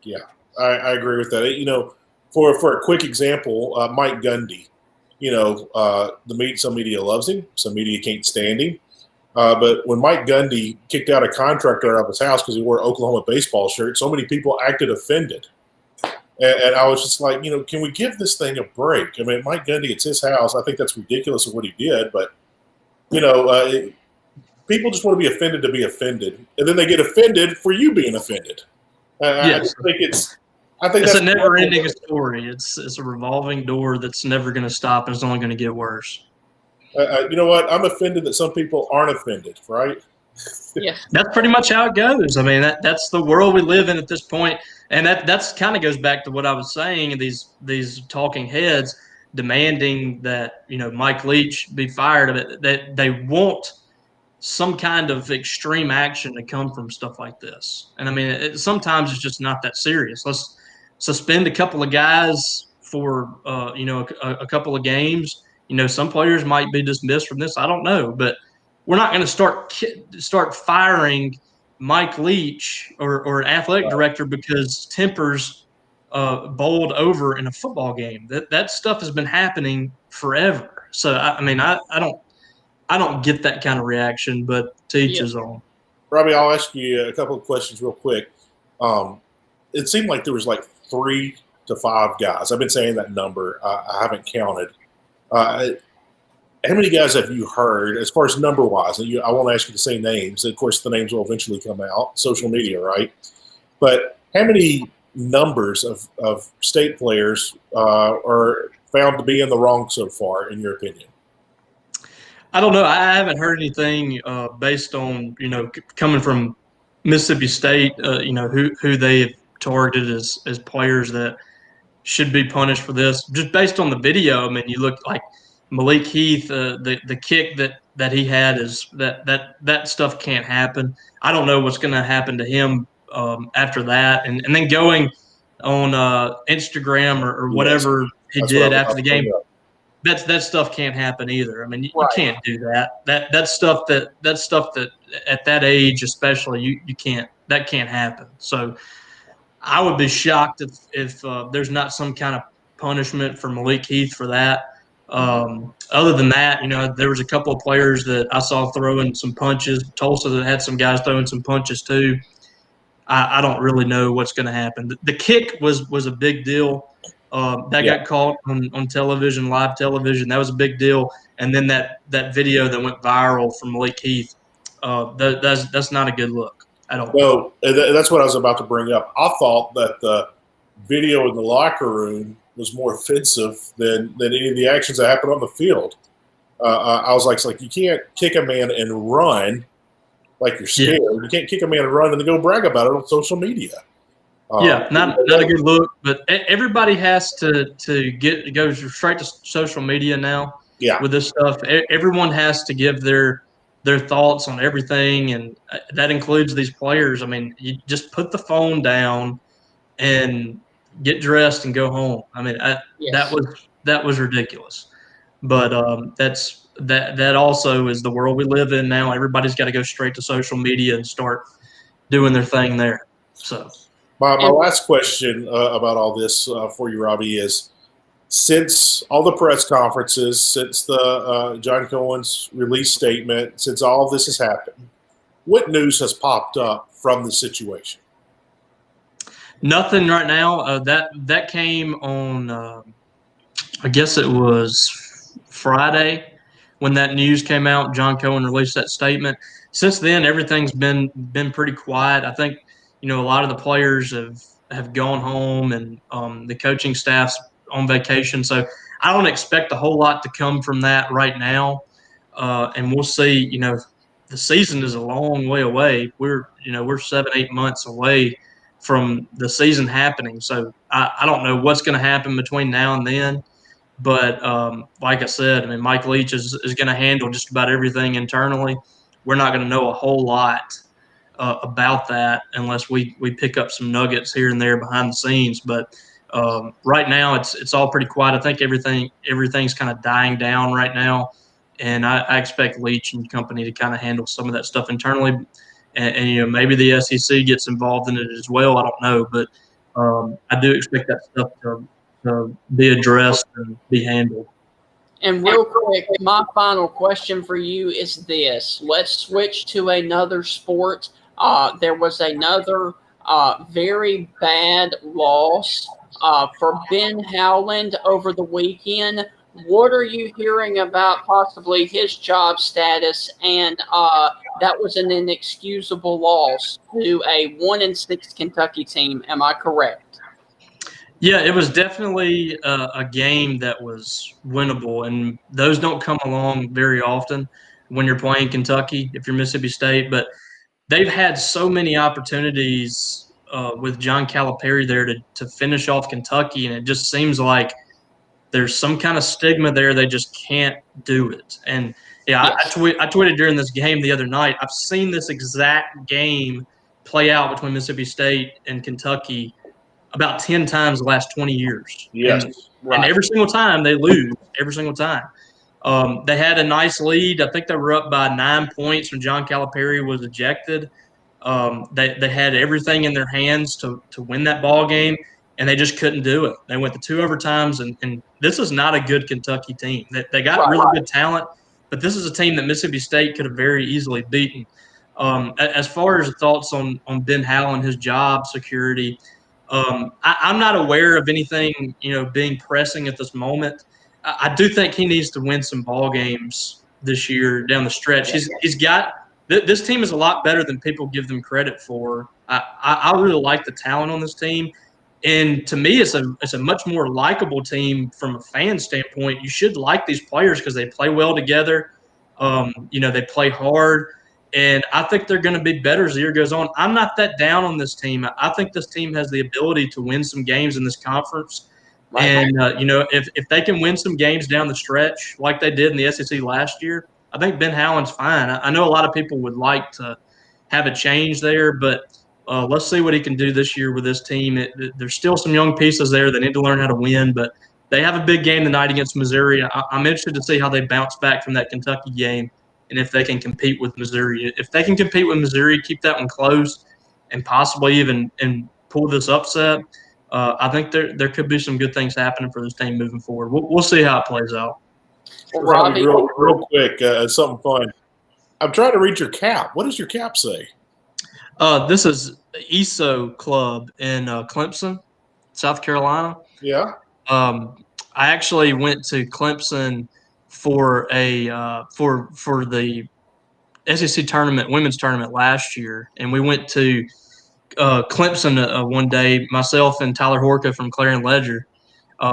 Yeah, I agree with that. For a quick example, Mike Gundy, some media loves him, some media can't stand him. But when Mike Gundy kicked out a contractor out of his house because he wore an Oklahoma baseball shirt, so many people acted offended. And I was just like, can we give this thing a break? I mean, Mike Gundy, it's his house. I think that's ridiculous of what he did. But, people just want to be offended, and then they get offended for you being offended. Yes. I think it's that's a never-ending story. It's a revolving door that's never going to stop, and it's only going to get worse. You know what? I'm offended that some people aren't offended, right? Yeah. That's pretty much how it goes. I mean, that's the world we live in at this point, and that's kind of goes back to what I was saying. These talking heads demanding that Mike Leach be fired of it. That they want some kind of extreme action to come from stuff like this. And I mean, sometimes it's just not that serious. Let's suspend a couple of guys for a couple of games. Some players might be dismissed from this. I don't know, but we're not going to start firing Mike Leach or an athletic director because tempers bowled over in a football game. That stuff has been happening forever. So I don't get that kind of reaction, but to each his own. Robbie, I'll ask you a couple of questions real quick. It seemed like there was like 3 to 5 guys. I've been saying that number. I haven't counted. How many guys have you heard, as far as number-wise? And I won't ask you to say names. Of course, the names will eventually come out, social media, right? But how many numbers of state players are found to be in the wrong so far, in your opinion? I don't know. I haven't heard anything based on coming from Mississippi State. Who they've targeted as players that should be punished for this. Just based on the video, I mean, you look like Malik Heath. The kick that he had is that stuff can't happen. I don't know what's going to happen to him after that, and then going on Instagram or whatever he did after the game. That stuff can't happen either. I mean, you can't do that. That's stuff that at that age, especially, you can't. That can't happen. So, I would be shocked if there's not some kind of punishment for Malik Heath for that. Other than that, there was a couple of players that I saw throwing some punches. Tulsa that had some guys throwing some punches too. I don't really know what's going to happen. The kick was a big deal. Got caught on television, live television. That was a big deal. And then that video that went viral from Malik Heath, that's not a good look at all. No, that's what I was about to bring up. I thought that the video in the locker room was more offensive than any of the actions that happened on the field. I was like, you can't kick a man and run like you're scared. Yeah. You can't kick a man and run and then go brag about it on social media. Not a good look. But everybody has to go straight to social media now. Yeah. With this stuff, everyone has to give their thoughts on everything, and that includes these players. I mean, you just put the phone down and get dressed and go home. I mean, that was ridiculous. But that also is the world we live in now. Everybody's got to go straight to social media and start doing their thing there. So. My last question about all this for you, Robbie, is since all the press conferences, since the John Cohen's release statement, since all this has happened, what news has popped up from the situation? Nothing right now. That came on, I guess it was Friday when that news came out. John Cohen released that statement. Since then, everything's been pretty quiet. I think a lot of the players have gone home, and the coaching staff's on vacation. So I don't expect a whole lot to come from that right now. And we'll see. The season is a long way away. We're 7-8 months away from the season happening. So I don't know what's going to happen between now and then. But like I said, I mean, Mike Leach is going to handle just about everything internally. We're not going to know a whole lot about that unless we pick up some nuggets here and there behind the scenes. But right now it's all pretty quiet. I think everything's kind of dying down right now, and I expect Leach and company to kind of handle some of that stuff internally, and maybe the SEC gets involved in it as well. I don't know, but I do expect that stuff to be addressed and be handled. And real quick, my final question for you is this. Let's switch to another sport. There was another very bad loss for Ben Howland over the weekend. what are you hearing about possibly his job status? And that was an inexcusable loss to a 1-6 Kentucky team. Am I correct? Yeah, it was definitely a game that was winnable, and those don't come along very often when you're playing Kentucky if you're Mississippi State. But they've had so many opportunities with John Calipari there to finish off Kentucky, and it just seems like there's some kind of stigma there. They just can't do it. And yeah, Yes. I tweeted during this game the other night. I've seen this exact game play out between Mississippi State and Kentucky about 10 times the last 20 years. Yes. And every single time they lose, every single time. They had a nice lead. I think they were up by 9 points when John Calipari was ejected. They had everything in their hands to win that ball game, and they just couldn't do it. They went to 2 overtimes, and this is not a good Kentucky team. They got really good talent, but this is a team that Mississippi State could have very easily beaten. As far as thoughts on Ben Howell and his job security, I'm not aware of anything, being pressing at this moment. I do think he needs to win some ball games this year down the stretch. He's got this team is a lot better than people give them credit for. I really like the talent on this team, and to me, it's a much more likable team from a fan standpoint. You should like these players because they play well together. They play hard. And I think they're going to be better as the year goes on. I'm not that down on this team. I think this team has the ability to win some games in this conference. Right. And, if they can win some games down the stretch like they did in the SEC last year, I think Ben Howland's fine. I know a lot of people would like to have a change there, but let's see what he can do this year with this team. There's still some young pieces there that need to learn how to win, but they have a big game tonight against Missouri. I'm interested to see how they bounce back from that Kentucky game. And if they can compete with Missouri. If they can compete with Missouri, keep that one close, and possibly even pull this upset, I think there could be some good things happening for this team moving forward. We'll see how it plays out. Robbie, real quick, something fun. I'm trying to read your cap. What does your cap say? This is ESO Club in Clemson, South Carolina. Yeah. I actually went to Clemson for for the SEC tournament, women's tournament last year, and we went to Clemson one day. Myself and Tyler Horka from Clarion Ledger,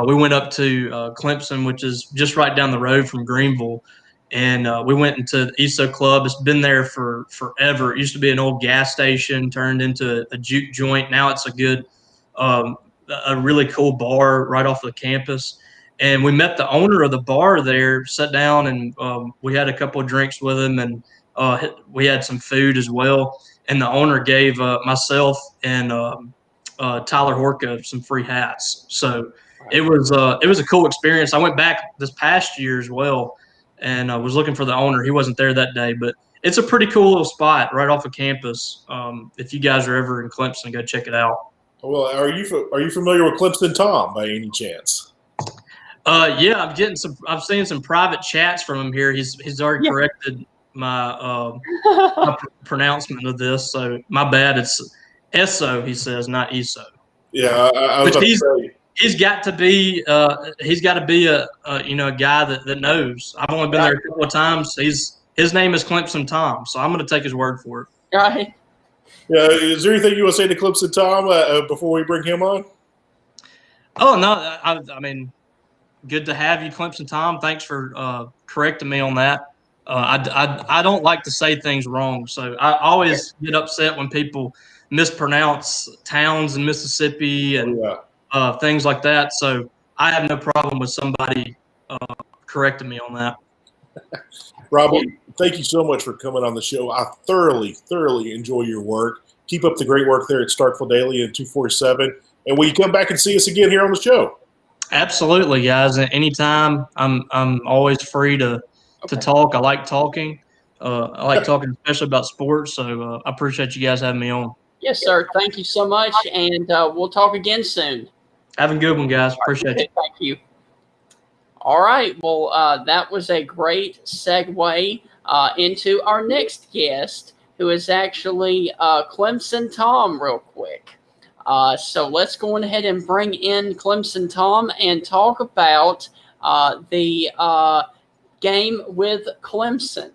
we went up to Clemson, which is just right down the road from Greenville, and we went into the ESO Club. It's been there for forever. It used to be an old gas station, turned into a juke joint. Now it's a good, a really cool bar right off the campus. And we met the owner of the bar there, sat down, and we had a couple of drinks with him, and we had some food as well. And the owner gave myself and Tyler Horka some free hats. So it was a cool experience. I went back this past year as well, and I was looking for the owner. He wasn't there that day, but it's a pretty cool little spot right off of campus. If you guys are ever in Clemson, go check it out. Well, are you familiar with Clemson Tom by any chance? Yeah, I'm seeing some private chats from him here. He's already corrected my pronouncement of this, so my bad. It's ESO, he says, not ESO. Yeah, I was about to say. He's got to be a guy that knows. I've only been there a couple of times. His name is Clemson Tom, so I'm going to take his word for it. Right. Yeah, is there anything you want to say to Clemson Tom before we bring him on? Oh no, I mean. Good to have you, Clemson Tom. Thanks for correcting me on that. I don't like to say things wrong, so I always get upset when people mispronounce towns in Mississippi and things like that. So I have no problem with somebody correcting me on that. Robbie, thank you so much for coming on the show. I thoroughly enjoy your work. Keep up the great work there at Starkville Daily and 247. And will you come back and see us again here on the show? Absolutely, guys. Anytime. I'm always free to talk. I like talking. I like talking, especially about sports. So I appreciate you guys having me on. Yes, sir. Thank you so much, and we'll talk again soon. Have a good one, guys. Appreciate it. Thank you. All right. Well, that was a great segue into our next guest, who is actually Clemson Tom real quick. So let's go ahead and bring in Clemson Tom and talk about the game with Clemson.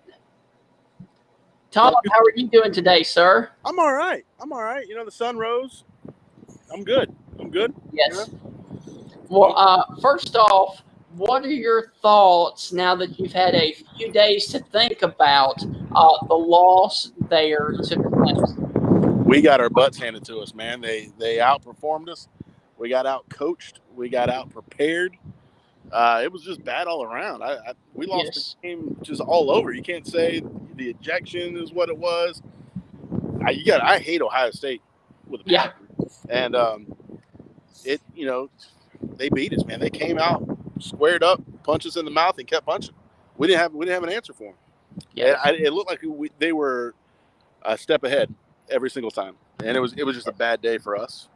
Tom, how are you doing today, sir? I'm all right. You know, the sun rose. I'm good. Yes. Well, first off, what are your thoughts now that you've had a few days to think about the loss there to Clemson? We got our butts handed to us, man. They outperformed us. We got out coached. We got out prepared. It was just bad all around. We lost the game just all over. You can't say the ejection is what it was. I hate Ohio State with a passion. And they beat us, man. They came out, squared up, punched us in the mouth, and kept punching. We didn't have an answer for them. Yeah, it looked like they were a step ahead every single time, and it was just a bad day for us.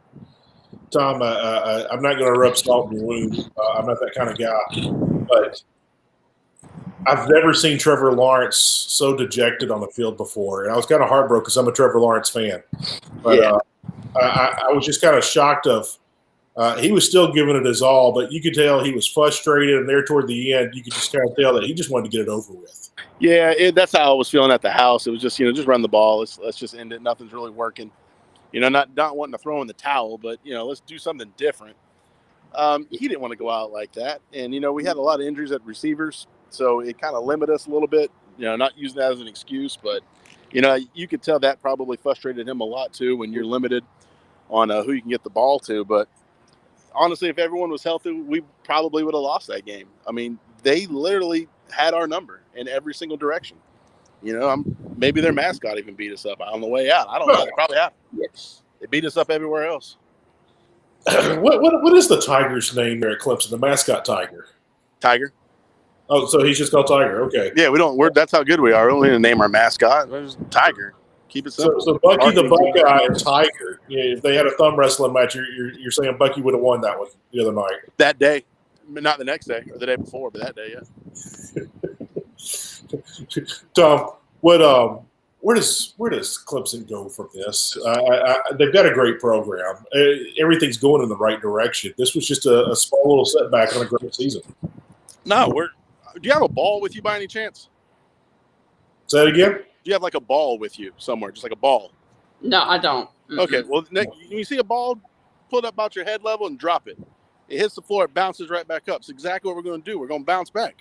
Tom, I'm not going to rub salt in your wound. I'm not that kind of guy, but I've never seen Trevor Lawrence so dejected on the field before, and I was kind of heartbroken because I'm a Trevor Lawrence fan. But I was just kind of shocked he was still giving it his all, but you could tell he was frustrated, and there toward the end, you could just kind of tell that he just wanted to get it over with. Yeah, that's how I was feeling at the house. It was just, just run the ball. Let's just end it. Nothing's really working. Not wanting to throw in the towel, but, let's do something different. He didn't want to go out like that. And, we had a lot of injuries at receivers, so it kind of limited us a little bit, not using that as an excuse. But, you could tell that probably frustrated him a lot, too, when you're limited on who you can get the ball to. But, honestly, if everyone was healthy, we probably would have lost that game. I mean, they literally had our number in every single direction. Maybe their mascot even beat us up on the way out. I don't know. They probably have. Yes. They beat us up everywhere else. What is the Tiger's name there at Clemson? The mascot Tiger. Tiger. Oh, so he's just called Tiger. Okay. Yeah, that's how good we are. We don't need to name our mascot. We're just Tiger. Keep it simple. So Bucky the Buckeye and Tiger. Yeah, if they had a thumb wrestling match, you're saying Bucky would have won that one the other night. That day, not the next day or the day before, but that day, yeah. Tom, where does Clemson go from this? They've got a great program. Everything's going in the right direction. This was just a small little setback on a great season. No, do you have a ball with you by any chance? Say it again? Do you have like a ball with you somewhere, just like a ball? No, I don't. Mm-mm. Okay, well, when you see a ball, pull it up about your head level and drop it. It hits the floor, it bounces right back up. It's exactly what we're going to do. We're going to bounce back.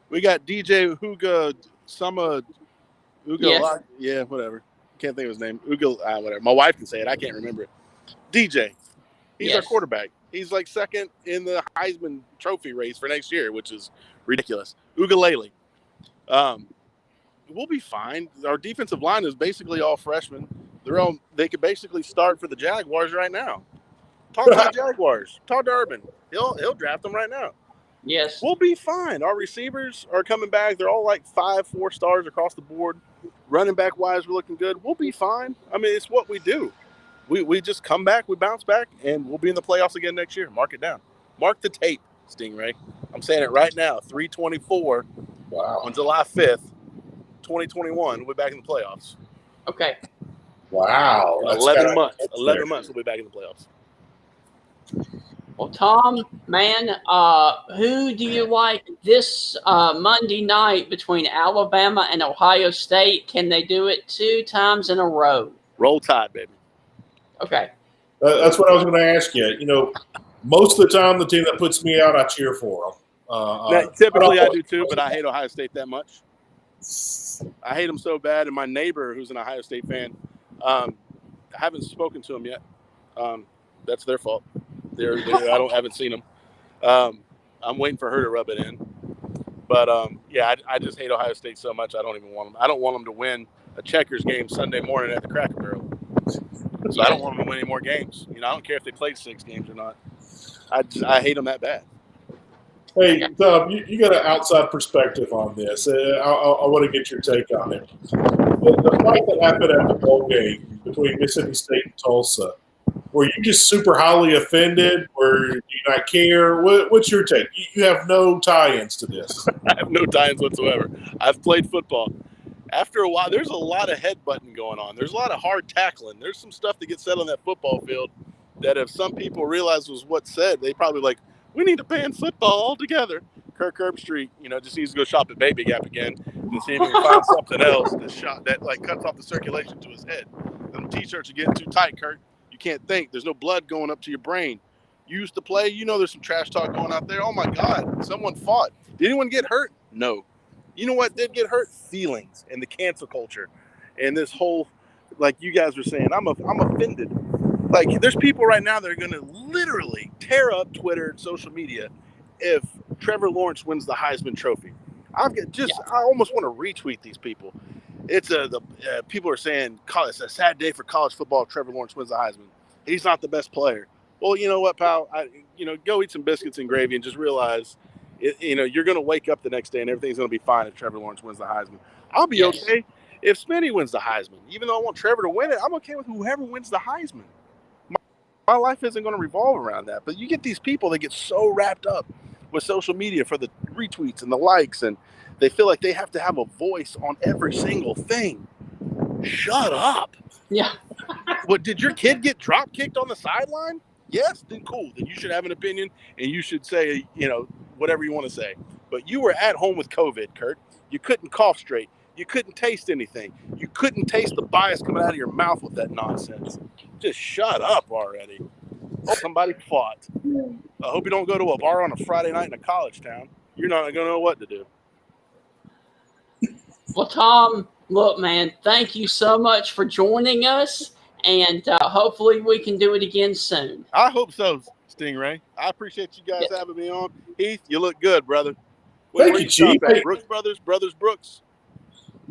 We got DJ Huga Sama Uga. Yeah, whatever. Can't think of his name. Uga, whatever. My wife can say it. I can't remember it. DJ. He's our quarterback. He's like second in the Heisman Trophy race for next year, which is ridiculous. Ugalele. We'll be fine. Our defensive line is basically all freshmen. They could basically start for the Jaguars right now. Talk to the Jaguars. Talk to Urban. He'll draft them right now. Yes. We'll be fine. Our receivers are coming back. They're all like 5-4 stars across the board. Running back wise, we're looking good. We'll be fine. I mean, it's what we do. We just come back, we bounce back, and we'll be in the playoffs again next year. Mark it down. Mark the tape, Stingray. I'm saying it right now. 3/24 on July 5th, 2021. We'll be back in the playoffs. Okay. Wow. 11 months. 11 months we'll be back in the playoffs. Well, Tom, man, who do you like this Monday night between Alabama and Ohio State? Can they do it 2 times in a row? Roll Tide, baby. Okay. That's what I was going to ask you. Most of the time, the team that puts me out, I cheer for them. Typically, I do too, but I hate Ohio State that much. I hate them so bad. And my neighbor, who's an Ohio State fan, I haven't spoken to him yet. That's their fault. I haven't seen them. I'm waiting for her to rub it in. But I just hate Ohio State so much. I don't even want them. I don't want them to win a Checkers game Sunday morning at the Cracker Barrel. So I don't want them to win any more games. I don't care if they played 6 games or not. I hate them that bad. Hey, Tom, you got an outside perspective on this. I want to get your take on it. The fight that happened at the bowl game between Mississippi State and Tulsa, were you just super highly offended, or do you not care? What's your take? You have no tie-ins to this. I have no tie-ins whatsoever. I've played football. After a while, there's a lot of headbutting going on. There's a lot of hard tackling. There's some stuff that gets said on that football field that if some people realize was what's said, they probably like, We need to ban football altogether. Kirk Herbstreit, just needs to go shop at Baby Gap again and see if he can find something else that like cuts off the circulation to his head. Them T-shirts are getting too tight, Kirk. You can't think. There's no blood going up to your brain. You used to play. There's some trash talk going out there. Oh my God, someone fought. Did anyone get hurt? No. You know what did get hurt? Feelings and the cancel culture, and this whole, like you guys were saying, I'm offended. Like, there's people right now that are going to literally tear up Twitter and social media if Trevor Lawrence wins the Heisman Trophy. I almost want to retweet these people. It's people are saying it's a sad day for college football if Trevor Lawrence wins the Heisman. He's not the best player. Well, you know what, pal? Go eat some biscuits and gravy and just realize, you're going to wake up the next day and everything's going to be fine if Trevor Lawrence wins the Heisman. I'll be okay if Smitty wins the Heisman. Even though I want Trevor to win it, I'm okay with whoever wins the Heisman. My life isn't going to revolve around that. But you get these people that get so wrapped up with social media for the retweets and the likes, and they feel like they have to have a voice on every single thing. Shut up. Yeah. What, did your kid get drop kicked on the sideline? Yes, then cool. Then you should have an opinion and you should say, whatever you want to say. But you were at home with COVID, Kurt. You couldn't cough straight. You couldn't taste anything. You couldn't taste the bias coming out of your mouth with that nonsense. Just shut up already. Oh, somebody fought. I hope you don't go to a bar on a Friday night in a college town. You're not going to know what to do. Well, Tom, look, man, thank you so much for joining us, and hopefully we can do it again soon. I hope so, Stingray. I appreciate you guys having me on. Heath, you look good, brother. Thank you, Chief. Brooks Brothers Brooks.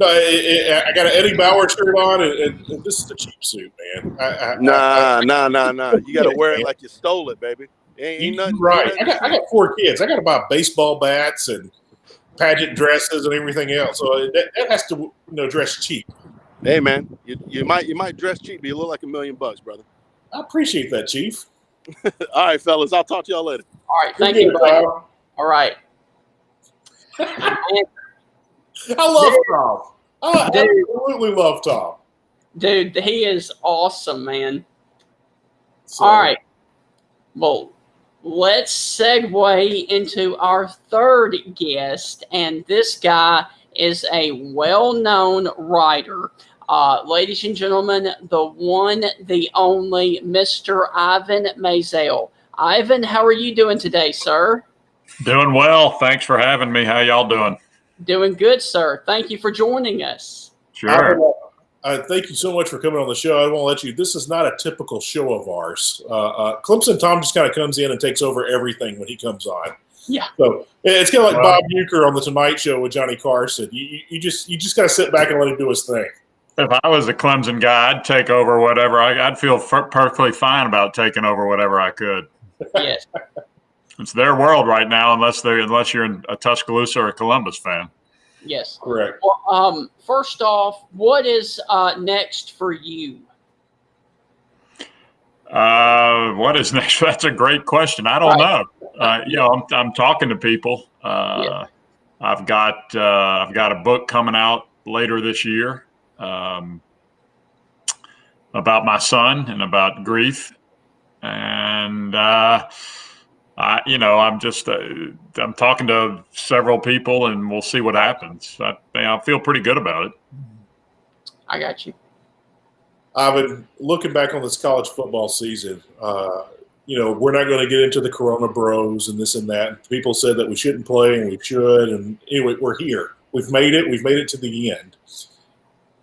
No, I got an Eddie Bauer shirt on, and this is a cheap suit, man. Nah. You got to wear it like you stole it, baby. Ain't nothing. Right. I got 4 kids. I got to buy baseball bats and pageant dresses and everything else. So that has to, dress cheap. Hey, man, you might dress cheap, but you look like $1 million, brother. I appreciate that, Chief. All right, fellas. I'll talk to y'all later. All right. Thank you, buddy. All right. I love Tom. I absolutely love Tom. Dude, he is awesome, man. So, all right. Well, let's segue into our third guest, and this guy is a well-known writer. Ladies and gentlemen, the one, the only, Mr. Ivan Maisel. Ivan, how are you doing today, sir? Doing well. Thanks for having me. How y'all doing? Doing good, sir. Thank you for joining us. Sure. Thank you so much for coming on the show. I want to let you. This is not a typical show of ours. Clemson Tom just kind of comes in and takes over everything when he comes on. Yeah. So it's kind of like Bob Uecker on the Tonight Show with Johnny Carson. You just got to sit back and let him do his thing. If I was a Clemson guy, I'd take over whatever. I'd feel perfectly fine about taking over whatever I could. Yes. It's their world right now, unless you're a Tuscaloosa or a Columbus fan. Yes. Correct. Well, first off, what is next for you? What is next? That's a great question. I don't know. I'm talking to people. I've got a book coming out later this year about my son and about grief, and I'm talking to several people, and we'll see what happens. I feel pretty good about it. I got you. Ivan, looking back on this college football season, we're not going to get into the Corona Bros and this and that. People said that we shouldn't play and we should, and anyway, we're here. We've made it. We've made it to the end.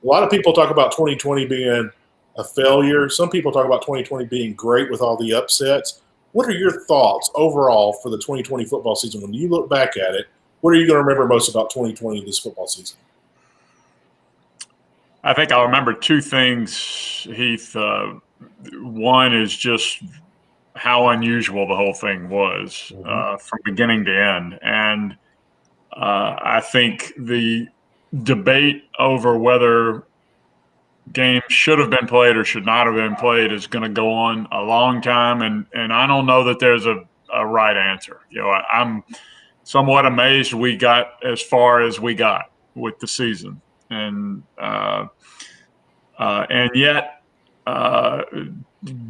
A lot of people talk about 2020 being a failure. Some people talk about 2020 being great with all the upsets. What are your thoughts overall for the 2020 football season? When you look back at it, what are you going to remember most about 2020 this football season? I think I'll remember two things, Heath. One is just how unusual the whole thing was from beginning to end. And I think the debate over whether games should have been played or should not have been played is going to go on a long time. And I don't know that there's a right answer. I'm somewhat amazed we got as far as we got with the season. And yet,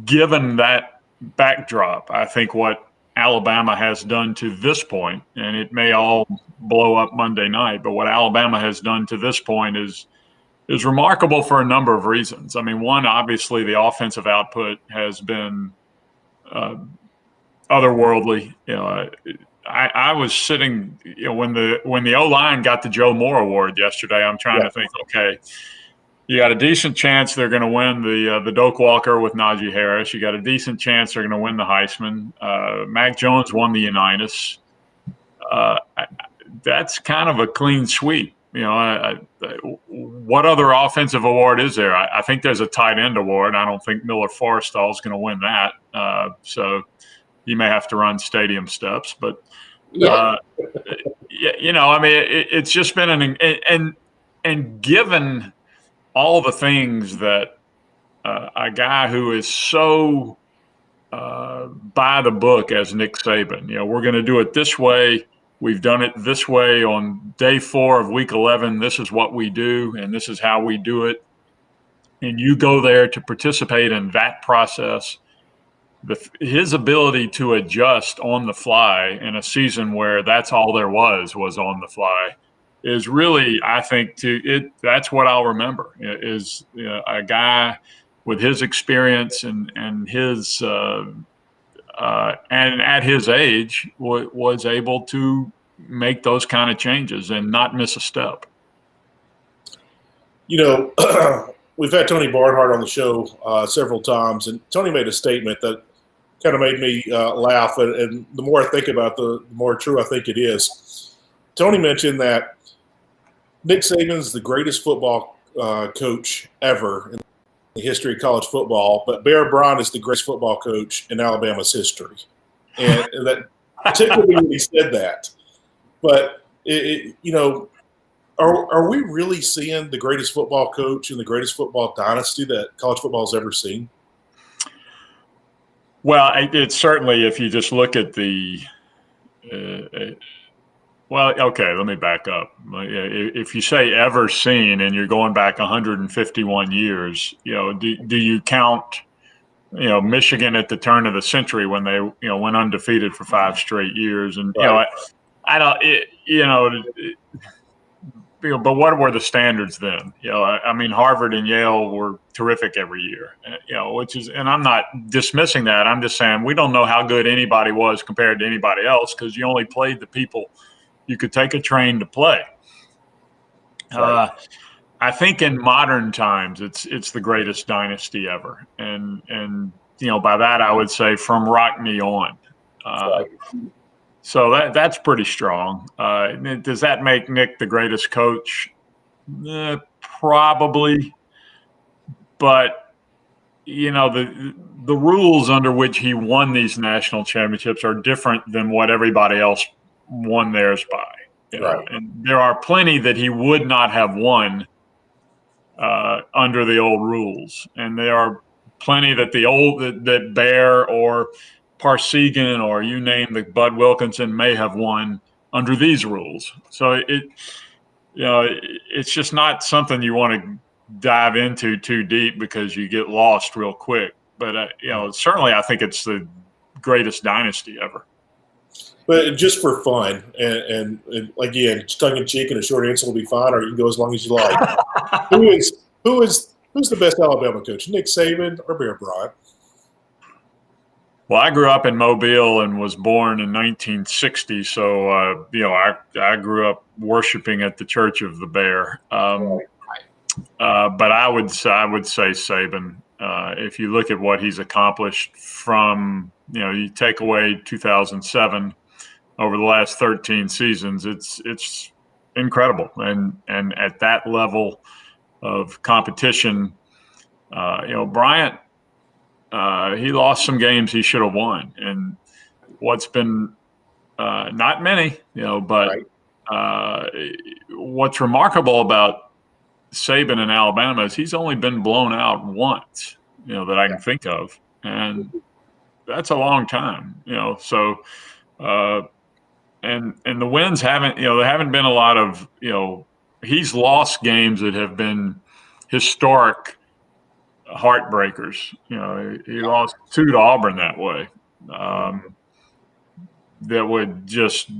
given that backdrop, I think what Alabama has done to this point, and it may all blow up Monday night, but what Alabama has done to this point is remarkable for a number of reasons. I mean, one, obviously the offensive output has been otherworldly. I was sitting, when the O-line got the Joe Moore Award yesterday, I'm trying to think, okay, you got a decent chance they're going to win the Doak Walker with Najee Harris. You got a decent chance they're going to win the Heisman. Mac Jones won the Unitas. That's kind of a clean sweep. What other offensive award is there? I think there's a tight end award. I don't think Miller Forrestall is going to win that. So you may have to run stadium steps. But, it's just been and given all the things that a guy who is so by the book as Nick Saban, we're going to do it this way. We've done it this way on day 4 of week 11. This is what we do, and this is how we do it. And you go there to participate in that process. His ability to adjust on the fly in a season where that's all there was on the fly is really, I think, that's what I'll remember is a guy with his experience and his and at his age was able to make those kind of changes and not miss a step. We've had Tony Barnhart on the show several times, and Tony made a statement that kind of made me laugh. And the more I think about it, the more true I think it is. Tony mentioned that Nick Saban's the greatest football coach ever in the history of college football, but Bear Bryant is the greatest football coach in Alabama's history. And that particularly when he said that. But, are we really seeing the greatest football coach and the greatest football dynasty that college football has ever seen? Well, it's certainly, if you just look at the well, okay, let me back up. If you say ever seen and you're going back 151 years, do you count, Michigan at the turn of the century when they, went undefeated for 5 straight years? And, right. I don't, but what were the standards then? Harvard and Yale were terrific every year, and I'm not dismissing that. I'm just saying we don't know how good anybody was compared to anybody else because you only played the people you could take a train to play. Right. I think in modern times, it's the greatest dynasty ever. And by that, I would say from Rockne on. Right. So that's pretty strong. Does that make Nick the greatest coach? Probably. But, the rules under which he won these national championships are different than what everybody else won theirs by. Right. And there are plenty that he would not have won under the old rules. And there are plenty that that Bear or Parsegan or you name the Bud Wilkinson may have won under these rules. So it's just not something you want to dive into too deep because you get lost real quick. But certainly I think it's the greatest dynasty ever. But just for fun, and again, tongue in cheek and a short answer will be fine, or you can go as long as you like. Who's the best Alabama coach, Nick Saban or Bear Bryant? Well, I grew up in Mobile and was born in 1960, so I grew up worshiping at the Church of the Bear. But I would say Saban. If you look at what he's accomplished from, you take away 2007. Over the last 13 seasons, it's incredible, and at that level of competition, Bryant, he lost some games he should have won, and what's been not many, but what's remarkable about Saban in Alabama is he's only been blown out once, that I can think of, and that's a long time, so. And the wins haven't, there haven't been a lot of, he's lost games that have been historic heartbreakers. He lost 2 to Auburn that way. that would just,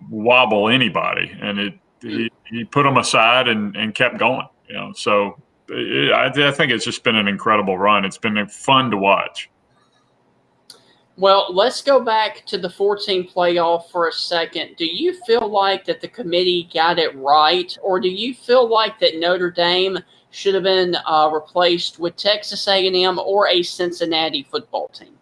wobble anybody. And he put them aside and kept going, So I think it's just been an incredible run. It's been fun to watch. Well, let's go back to the 14 playoff for a second. Do you feel like that the committee got it right, or do you feel like that Notre Dame should have been replaced with Texas A&M or a Cincinnati football team?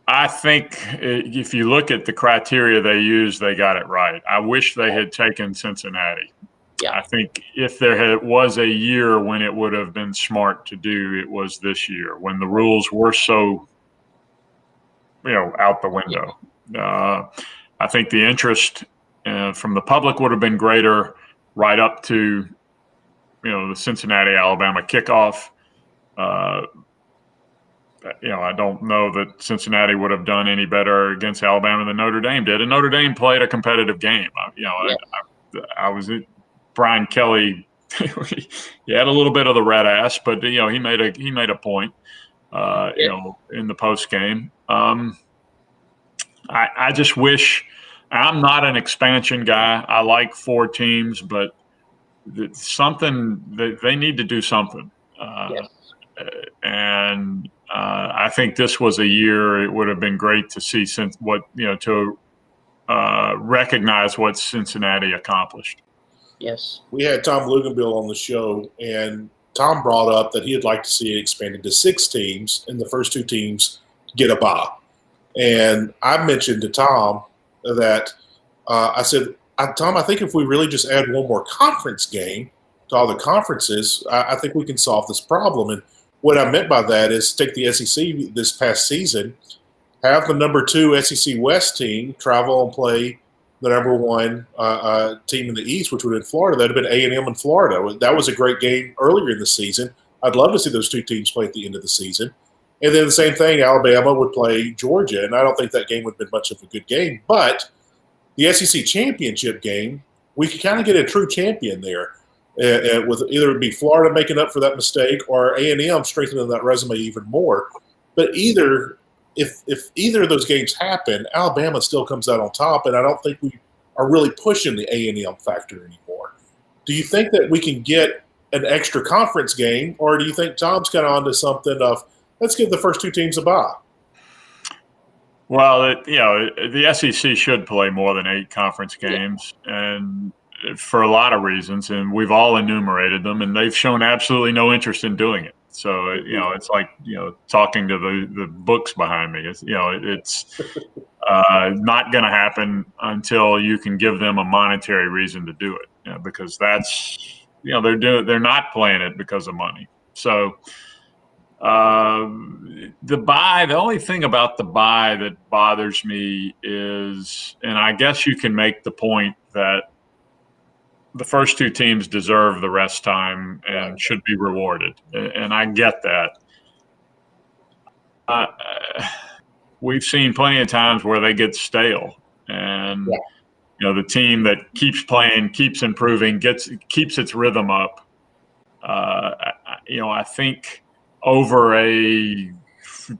I think if you look at the criteria they used, they got it right. I wish they had taken Cincinnati. Yeah. I think if there was a year when it would have been smart to do, it was this year when the rules were so out the window. Yeah. I think the interest from the public would have been greater right up to, the Cincinnati-Alabama kickoff. I don't know that Cincinnati would have done any better against Alabama than Notre Dame did. And Notre Dame played a competitive game. I was at Brian Kelly. He had a little bit of the red ass, but he made a point. In the post game. I just wish. I'm not an expansion guy. I like 4 teams, but they need to do something. And I think this was a year it would have been great to see recognize what Cincinnati accomplished. Yes, we had Tom Luganbill on the show, and Tom brought up that he'd like to see it expanded to 6 teams, and the first 2 teams get a bye. And I mentioned to Tom that I said, Tom, I think if we really just add one more conference game to all the conferences, I think we can solve this problem. And what I meant by that is take the SEC this past season, have the number 2 SEC West team travel and play the number 1 team in the East, which would have been Florida. That would have been A&M in Florida. That was a great game earlier in the season. I'd love to see those 2 teams play at the end of the season. And then the same thing, Alabama would play Georgia, and I don't think that game would have been much of a good game. But the SEC championship game, we could kind of get a true champion there, with either it be Florida making up for that mistake or A&M strengthening that resume even more. But if either of those games happen, Alabama still comes out on top, and I don't think we are really pushing the A&M factor anymore. Do you think that we can get an extra conference game, or do you think Tom's kind of onto something of let's give the first 2 teams a bye? Well, the SEC should play more than 8 conference games, and for a lot of reasons, and we've all enumerated them, and they've shown absolutely no interest in doing it. So, it's like, talking to the books behind me. It's not going to happen until you can give them a monetary reason to do it, because that's, they're not playing it because of money. So the bye, the only thing about the bye that bothers me is, and I guess you can make the point that the first 2 teams deserve the rest time and should be rewarded. And I get that. We've seen plenty of times where they get stale, and the team that keeps playing, keeps improving, keeps its rhythm up. I think over a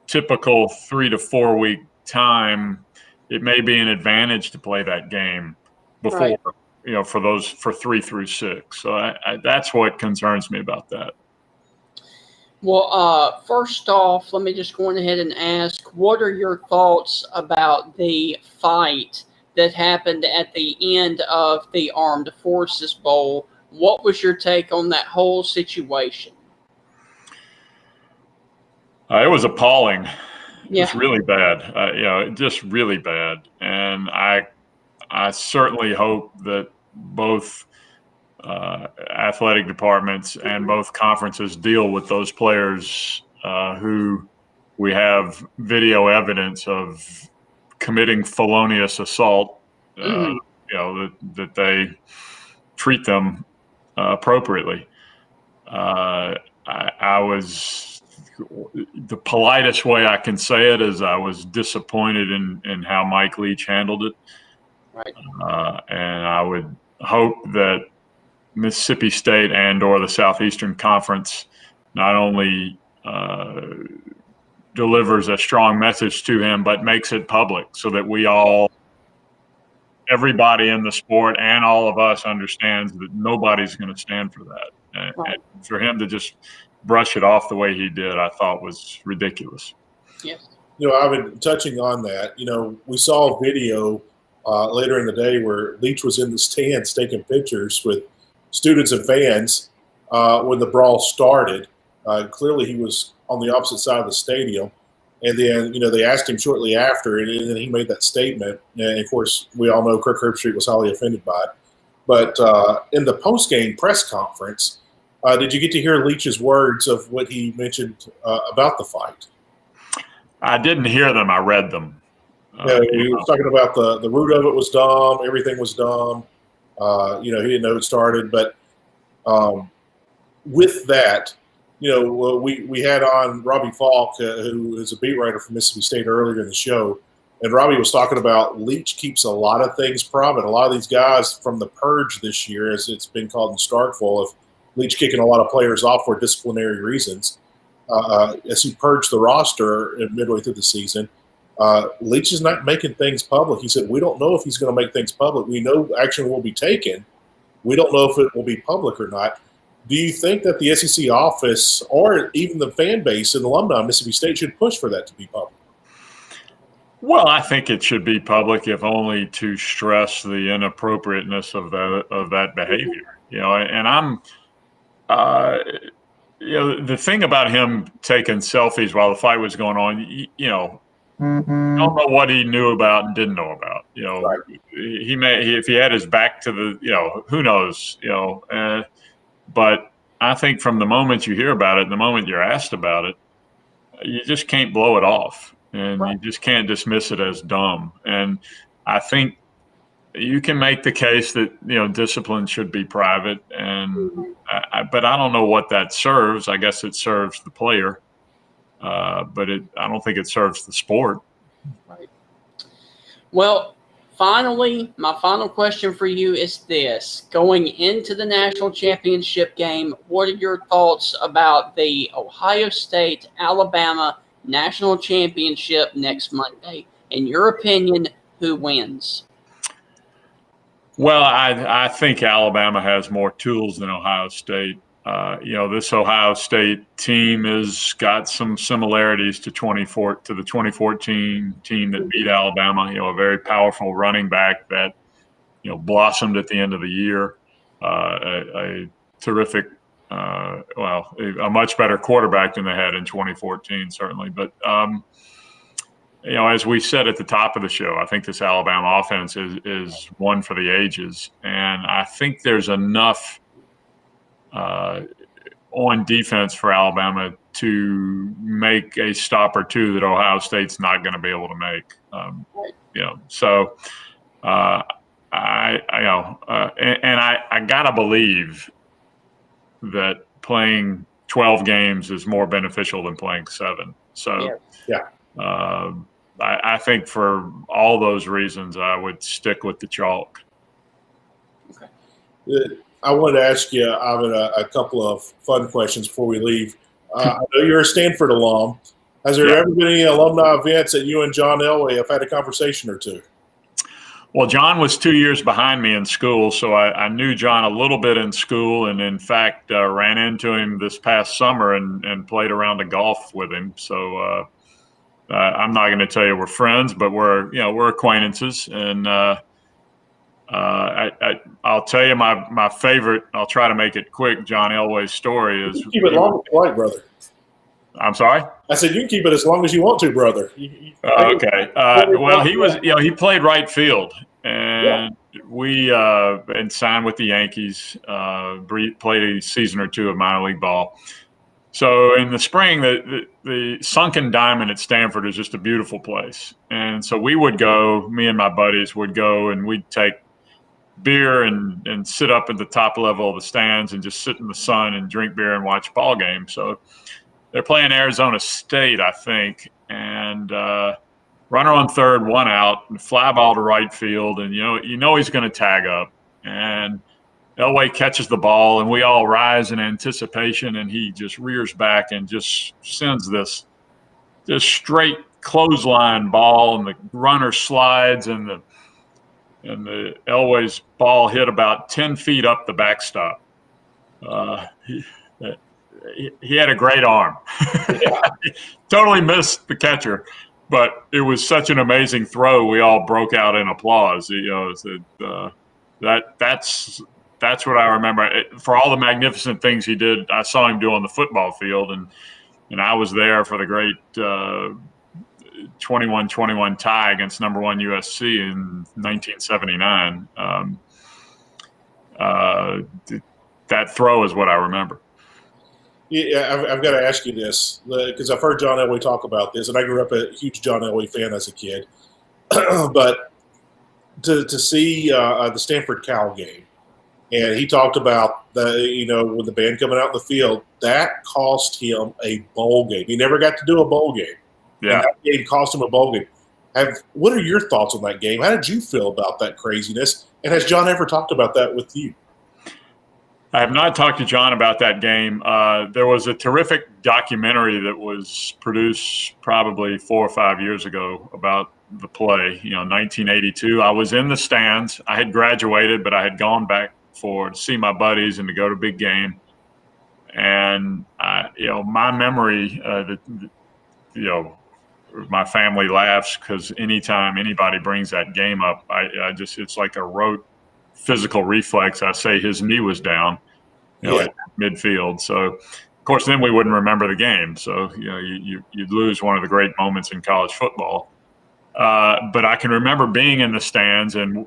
typical 3 to 4 week time, it may be an advantage to play that game before. Right. For 3 through 6. So that's what concerns me about that. Well, first off, let me just go ahead and ask, what are your thoughts about the fight that happened at the end of the Armed Forces Bowl? What was your take on that whole situation? It was appalling. It was really bad. Just really bad. And I certainly hope that both athletic departments and both conferences deal with those players who we have video evidence of committing felonious assault, that they treat them appropriately. I was, the politest way I can say it is I was disappointed in how Mike Leach handled it. Right. And I would hope that Mississippi State and or the Southeastern Conference not only delivers a strong message to him, but makes it public so that everybody in the sport and all of us understands that nobody's going to stand for that. And for him to just brush it off the way he did, I thought was ridiculous. Yes. I've been touching on that. We saw a video later in the day where Leach was in the stands taking pictures with students and fans when the brawl started. Clearly, he was on the opposite side of the stadium. And then, they asked him shortly after, and then he made that statement. And, of course, we all know Kirk Herbstreit was highly offended by it. But in the post-game press conference, did you get to hear Leach's words of what he mentioned about the fight? I didn't hear them. I read them. He was talking about the root of it was dumb. Everything was dumb. He didn't know it started. But with that, we had on Robbie Faulk, who is a beat writer for Mississippi State, earlier in the show. And Robbie was talking about Leach keeps a lot of things private. A lot of these guys from the purge this year, as it's been called in Starkville, of Leach kicking a lot of players off for disciplinary reasons. As he purged the roster midway through the season, Leach is not making things public. He said, we don't know if he's going to make things public. We know action will be taken. We don't know if it will be public or not. Do you think that the SEC office or even the fan base and alumni of Mississippi State should push for that to be public? Well, I think it should be public, if only to stress the inappropriateness of that behavior. And I'm the thing about him taking selfies while the fight was going on, I don't know what he knew about and didn't know about. Right. If he had his back to the, who knows, but I think from the moment you hear about it, and the moment you're asked about it, you just can't blow it off, and you just can't dismiss it as dumb. And I think you can make the case that discipline should be private, and but I don't know what that serves. I guess it serves the player, but I don't think it serves the sport. Right. Well, finally, my final question for you is this: going into the national championship game, what are your thoughts about the Ohio State-Alabama national championship next Monday? In your opinion, who wins? Well, I think Alabama has more tools than Ohio State. This Ohio State team has got some similarities to the 2014 team that beat Alabama. A very powerful running back that blossomed at the end of the year. A terrific, a much better quarterback than they had in 2014, certainly. But as we said at the top of the show, I think this Alabama offense is one for the ages. And I think there's enough on defense for Alabama to make a stop or two that Ohio State's not going to be able to make. I gotta believe that playing 12 games is more beneficial than playing 7. So, I think for all those reasons, I would stick with the chalk. Okay. I wanted to ask you, Ivan, a couple of fun questions before we leave. I know you're a Stanford alum. Has there ever been any alumni events that you and John Elway have had a conversation or two? Well, John was 2 years behind me in school, so I knew John a little bit in school, and in fact ran into him this past summer and played a round of golf with him. So I'm not going to tell you we're friends, but we're acquaintances. And I'll tell you my favorite. I'll try to make it quick. John Elway's story is. Keep it long as you like, brother. I'm sorry? I said you can keep it as long as you want to, brother. Okay. Well, he was, he played right field, and we and signed with the Yankees. Played a season or two of minor league ball. So in the spring, the Sunken Diamond at Stanford is just a beautiful place, and so we would go. Me and my buddies would go, and we'd take beer and sit up at the top level of the stands and just sit in the sun and drink beer and watch ball games. So. They're playing Arizona State, I think, and runner on third, one out, and fly ball to right field, and you know he's going to tag up, and Elway catches the ball, and we all rise in anticipation, and he just rears back and just sends this just straight clothesline ball, and the runner slides, and the Elway's ball hit about 10 feet up the backstop. He had a great arm. Totally missed the catcher, but it was such an amazing throw. We all broke out in applause. That's what I remember. For all the magnificent things he did, I saw him do on the football field, and I was there for the great 21-21 tie against number 1 USC in 1979. That throw is what I remember. Yeah, I've got to ask you this because I've heard John Elway talk about this, and I grew up a huge John Elway fan as a kid. But to see the Stanford Cal game, and he talked about when the band coming out in the field, that cost him a bowl game. He never got to do a bowl game. Yeah, and that game cost him a bowl game. What are your thoughts on that game? How did you feel about that craziness? And has John ever talked about that with you? I have not talked to John about that game. There was a terrific documentary that was produced probably 4 or 5 years ago about the play. 1982. I was in the stands. I had graduated, but I had gone back to see my buddies and to go to big game. And my memory, my family laughs because anytime anybody brings that game up, it's like a rote physical reflex. I say his knee was down, at midfield. So, of course, then we wouldn't remember the game. So, you'd lose one of the great moments in college football. But I can remember being in the stands, and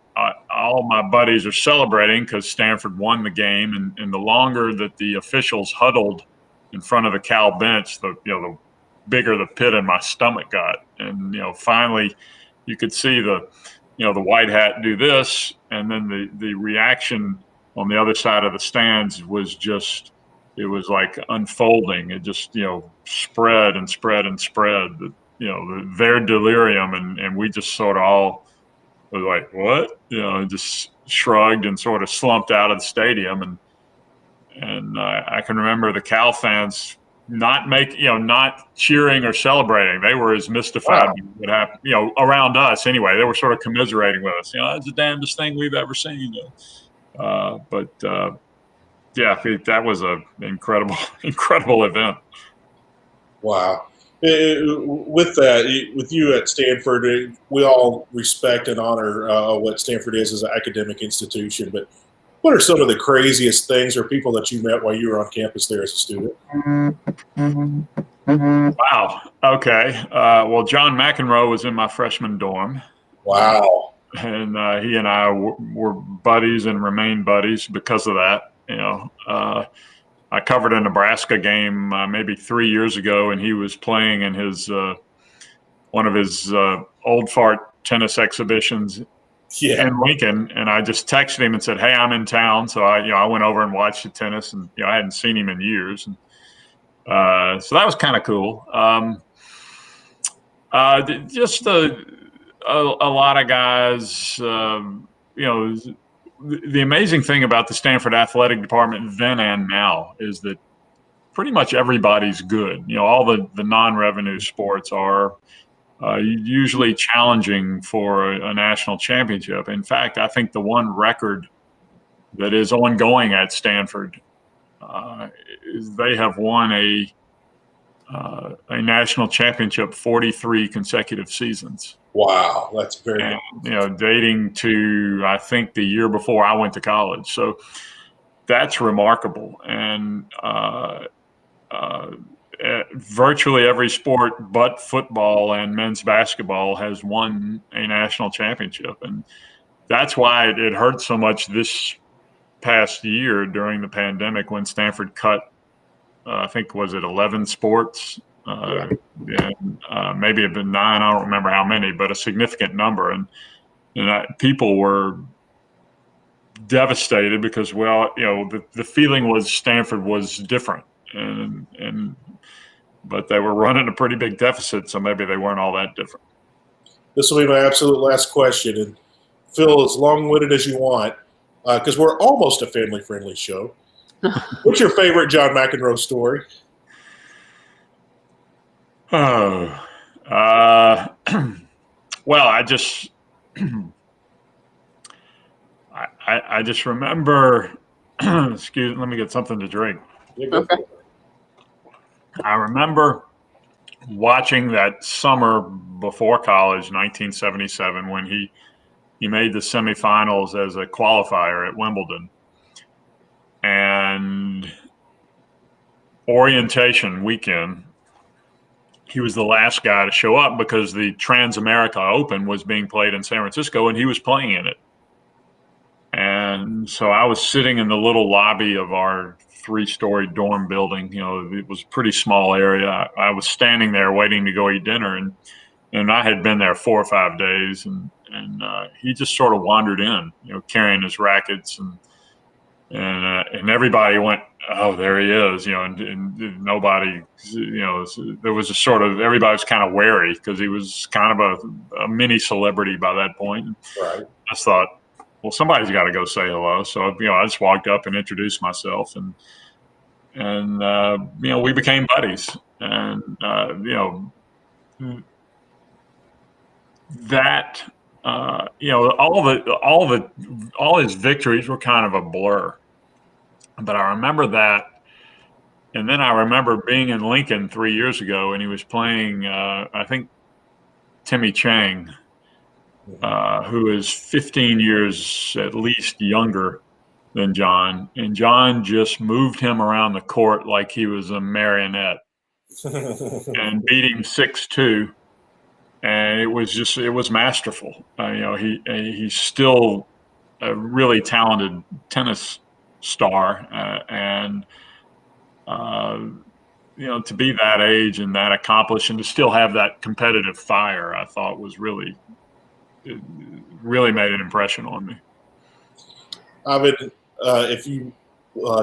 all my buddies are celebrating because Stanford won the game. And the longer that the officials huddled in front of the Cal bench, the bigger the pit in my stomach got. And finally, you could see the white hat do this, and then the reaction on the other side of the stands was just, it was like unfolding. It just, spread and spread and spread. Their delirium, and we just sort of all was like, what? Just shrugged and sort of slumped out of the stadium. And I can remember the Cal fans not cheering or celebrating. They were as mystified with what happened, around us anyway. They were sort of commiserating with us. It's the damnedest thing we've ever seen. That was an incredible event. Wow. With that, with you at Stanford, we all respect and honor what Stanford is as an academic institution. But what are some of the craziest things or people that you met while you were on campus there as a student? Wow. Okay. Well, John McEnroe was in my freshman dorm. Wow. And he and I were buddies and remain buddies because of that. I covered a Nebraska game maybe 3 years ago, and he was playing in his one of his old fart tennis exhibitions in Lincoln, and I just texted him and said, "Hey, I'm in town." So I went over and watched the tennis, and I hadn't seen him in years, and so that was kind of cool. Just a lot of guys, The amazing thing about the Stanford athletic department then and now is that pretty much everybody's good. All the non-revenue sports are usually challenging for a national championship. In fact, I think the one record that is ongoing at Stanford is they have won a national championship 43 consecutive seasons. Wow, that's very dating to, I think, the year before I went to college. So that's remarkable. And virtually every sport but football and men's basketball has won a national championship. And that's why it hurt so much this past year during the pandemic when Stanford cut, I think, was it 11 sports? Maybe it been 9. I don't remember how many, but a significant number. And people were devastated because, the feeling was Stanford was different, but they were running a pretty big deficit, so maybe they weren't all that different. This will be my absolute last question, and Phil, as long-winded as you want, because we're almost a family-friendly show. What's your favorite John McEnroe story? Oh, Well, I just I just remember. Excuse me, let me get something to drink. Okay. I remember watching that summer before college, 1977, when he made the semifinals as a qualifier at Wimbledon. And orientation weekend, he was the last guy to show up because the Trans-America Open was being played in San Francisco and he was playing in it. And so I was sitting in the little lobby of our 3-story dorm building. You know, it was a pretty small area. I was standing there waiting to go eat dinner, and I had been there 4 or 5 days, and he just sort of wandered in, you know, carrying his rackets, and everybody went, "Oh, there he is," you know, and nobody, you know, there was a sort of, everybody was kind of wary because he was kind of a mini celebrity by that point. Right. I thought, well, somebody's got to go say hello. So, you know, I just walked up and introduced myself, and you know, we became buddies. And you know, that you know, all his victories were kind of a blur. But I remember that, and then I remember being in Lincoln 3 years ago, and he was playing, I think, Timmy Chang, who is 15 years at least younger than John, and John just moved him around the court like he was a marionette and beat him 6-2, and it was masterful. You know, he's still a really talented tennis star, and you know, to be that age and that accomplished and to still have that competitive fire, I thought it really made an impression on me. Ivan, if you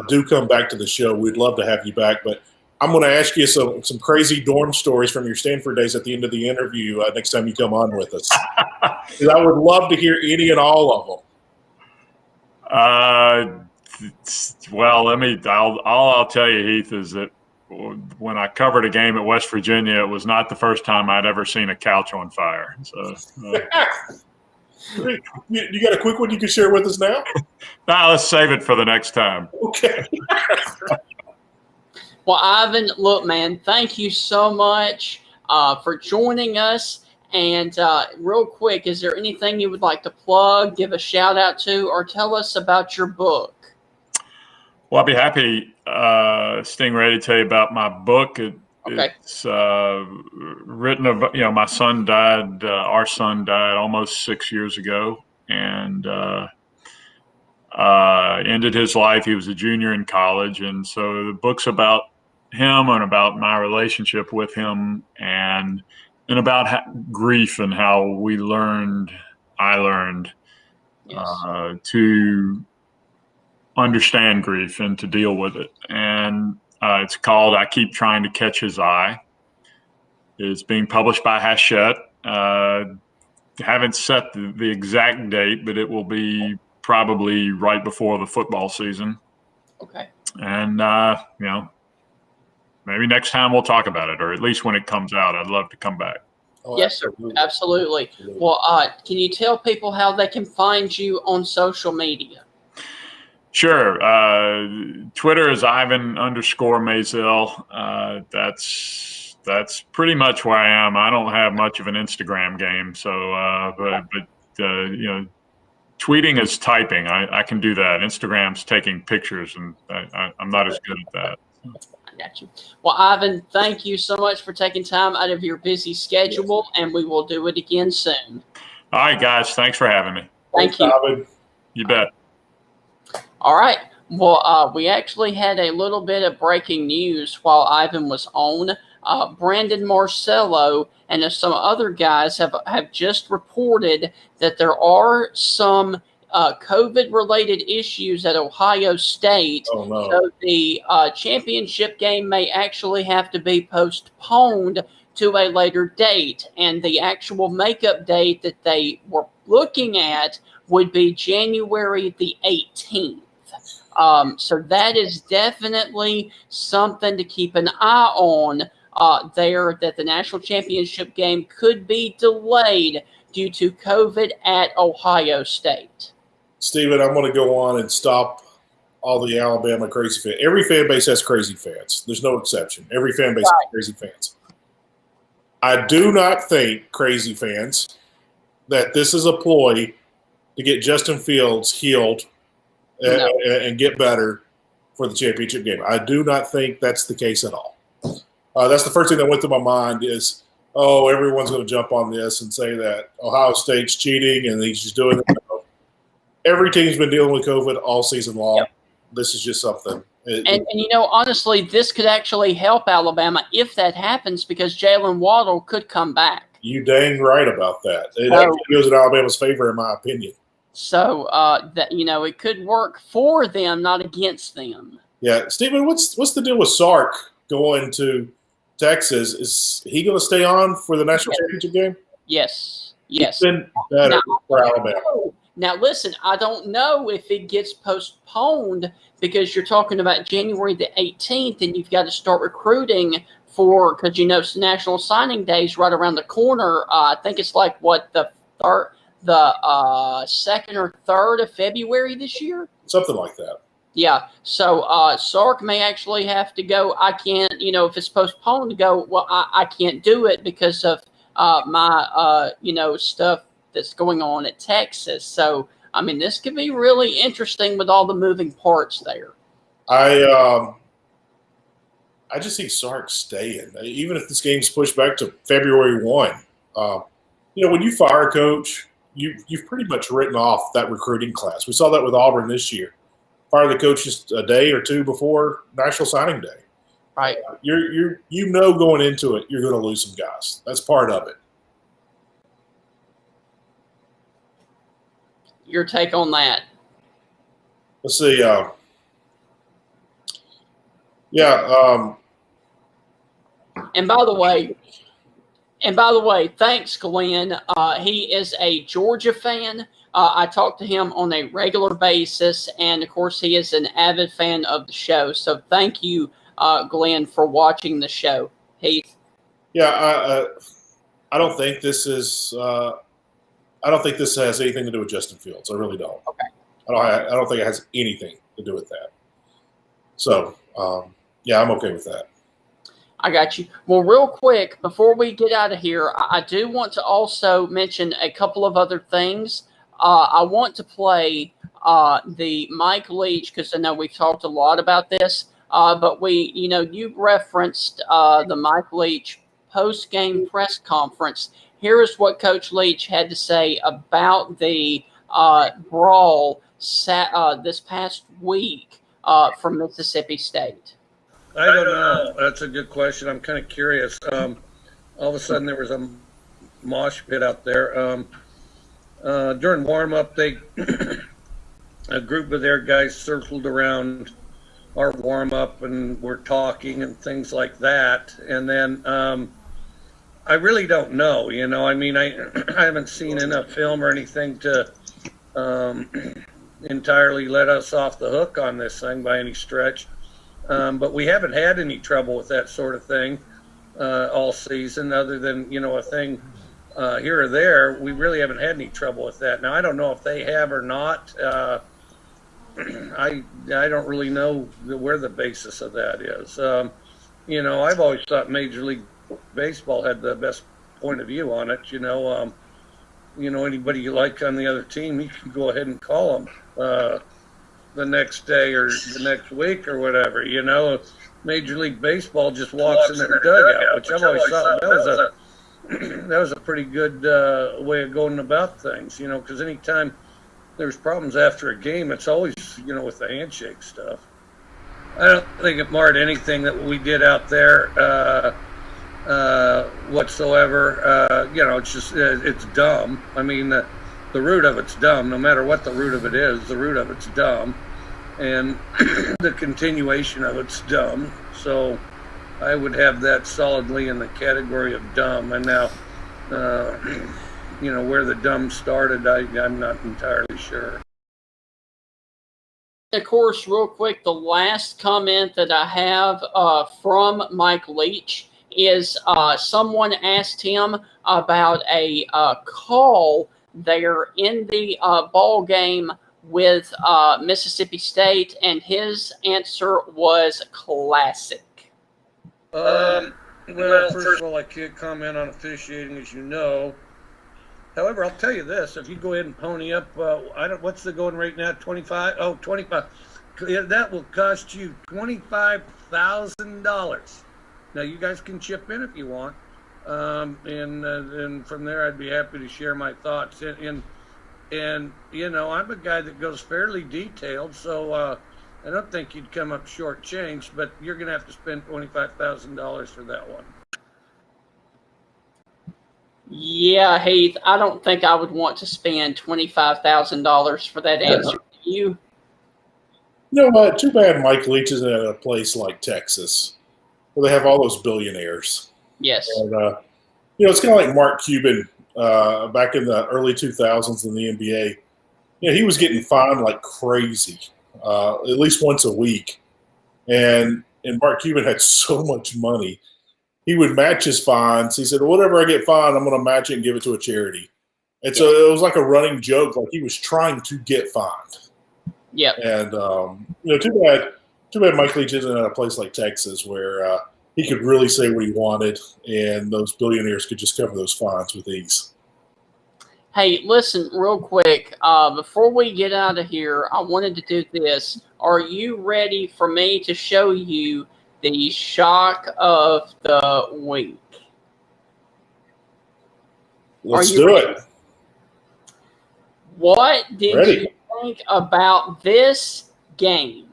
do come back to the show, we'd love to have you back. But I'm going to ask you some crazy dorm stories from your Stanford days at the end of the interview next time you come on with us. 'Cause I would love to hear any and all of them. Well, I'll tell you, Heath, is that when I covered a game at West Virginia, it was not the first time I'd ever seen a couch on fire. So, you got a quick one you can share with us now? Nah, let's save it for the next time. Okay. Well, Ivan, look, man, thank you so much for joining us. And real quick, is there anything you would like to plug, give a shout out to, or tell us about your book? Well, I'd be happy, Stingray, to tell you about my book. It's written of, you know, my son died, our son died almost 6 years ago, and ended his life. He was a junior in college, and so the book's about him and about my relationship with him, and about grief and how I learned Yes. to understand grief and to deal with it. And it's called I Keep Trying to Catch His Eye. It's being published by Hachette. Haven't set the exact date, but it will be probably right before the football season. Okay. And, you know, maybe next time we'll talk about it, or at least when it comes out, I'd love to come back. Oh, Yes, sir. Absolutely. Well, can you tell people how they can find you on social media? Sure. Twitter is Ivan_Maisel. That's pretty much where I am. I don't have much of an Instagram game, so but you know, tweeting is typing. I can do that. Instagram's taking pictures, and I'm not as good at that. I got you. Well, Ivan, thank you so much for taking time out of your busy schedule, and we will do it again soon. All right, guys. Thanks for having me. Thank you. Ivan. You bet. All right. Well, we actually had a little bit of breaking news while Ivan was on. Brandon Marcello and some other guys have just reported that there are some COVID-related issues at Ohio State. Oh, no. So the championship game may actually have to be postponed to a later date. And the actual makeup date that they were looking at would be January the 18th. So that is definitely something to keep an eye on there that the national championship game could be delayed due to COVID at Ohio State. Steven, I'm going to go on and stop all the Alabama crazy fans. Every fan base has crazy fans. There's no exception. Every fan base has crazy fans. I do not think, crazy fans, that this is a ploy to get Justin Fields healed and get better for the championship game. I do not think that's the case at all. That's the first thing that went through my mind is, oh, everyone's going to jump on this and say that Ohio State's cheating and he's just doing it. Every team's been dealing with COVID all season long. Yep. This is just something. And honestly, this could actually help Alabama if that happens because Jalen Waddle could come back. You dang right about that. It actually goes in Alabama's favor, in my opinion. So that it could work for them, not against them. Yeah, Stephen, what's the deal with Sark going to Texas? Is he going to stay on for the national championship game? Yes. He's been better for Alabama. Now, listen, I don't know if it gets postponed because you're talking about January the 18th, and you've got to start recruiting because National Signing Day is right around the corner. I think it's like the 2nd or 3rd of February this year, something like that. Yeah. So Sark may actually have to go. I can't, if it's postponed, to go. Well, I can't do it because of my stuff that's going on at Texas. So, this could be really interesting with all the moving parts there. I just see Sark staying, even if this game's pushed back to February 1. When you fire a coach, you've pretty much written off that recruiting class. We saw that with Auburn this year. Fire the coach just a day or two before National Signing Day. Right. You're going into it, you're going to lose some guys. That's part of it. Your take on that? Let's see. And by the way, thanks, Glenn. He is a Georgia fan. I talk to him on a regular basis, and of course, he is an avid fan of the show. So, thank you, Glenn, for watching the show. Heath. Yeah, I don't think this is. I don't think this has anything to do with Justin Fields. I really don't. Okay. I don't think it has anything to do with that. So, I'm okay with that. I got you. Well, real quick, before we get out of here, I do want to also mention a couple of other things. I want to play the Mike Leach because I know we've talked a lot about this, but you referenced the Mike Leach post-game press conference. Here is what Coach Leach had to say about the brawl this past week from Mississippi State. I don't know. That's a good question. I'm kind of curious. All of a sudden, there was a mosh pit out there. During warm-up, a group of their guys circled around our warm-up and were talking and things like that. And then I really don't know. I haven't seen enough film or anything to entirely let us off the hook on this thing by any stretch. But we haven't had any trouble with that sort of thing all season, other than, a thing here or there. We really haven't had any trouble with that. Now, I don't know if they have or not. I don't really know where the basis of that is. I've always thought Major League Baseball had the best point of view on it. Anybody you like on the other team, you can go ahead and call them the next day or the next week or whatever. Major League Baseball just walks in their dugout, which I've always thought that was a pretty good way of going about things. Because anytime there's problems after a game, it's always with the handshake stuff. I don't think it marred anything that we did out there whatsoever. It's just it's dumb. The root of it's dumb. No matter what the root of it is, the root of it's dumb, and the continuation of it's dumb. So I would have that solidly in the category of dumb. And now, where the dumb started, I'm not entirely sure. Of course, real quick, the last comment that I have from Mike Leach is someone asked him about a call there in the ball game with Mississippi State, and his answer was classic. Well, first of all, I can't comment on officiating, as you know. However, I'll tell you this: if you go ahead and pony up, what's the going rate now? 25. Oh, 25. Yeah, that will cost you $25,000. Now, you guys can chip in if you want, and from there, I'd be happy to share my thoughts. And you know, I'm a guy that goes fairly detailed, so I don't think you'd come up short change. But you're going to have to spend $25,000 for that one. Yeah, Heath, I don't think I would want to spend $25,000 for that answer. You know what? Too bad Mike Leach isn't at a place like Texas, where they have all those billionaires. Yes. And, it's kind of like Mark Cuban back in the early 2000s in the NBA. He was getting fined like crazy, at least once a week. And Mark Cuban had so much money. He would match his fines. He said, whatever I get fined, I'm going to match it and give it to a charity. And so it was like a running joke, like he was trying to get fined. Yeah. And, too bad Mike Leach isn't at a place like Texas where he could really say what he wanted and those billionaires could just cover those fines with ease. Hey, listen, real quick, before we get out of here, I wanted to do this. Are you ready for me to show you the shock of the week? Let's do it. What did you think about this game?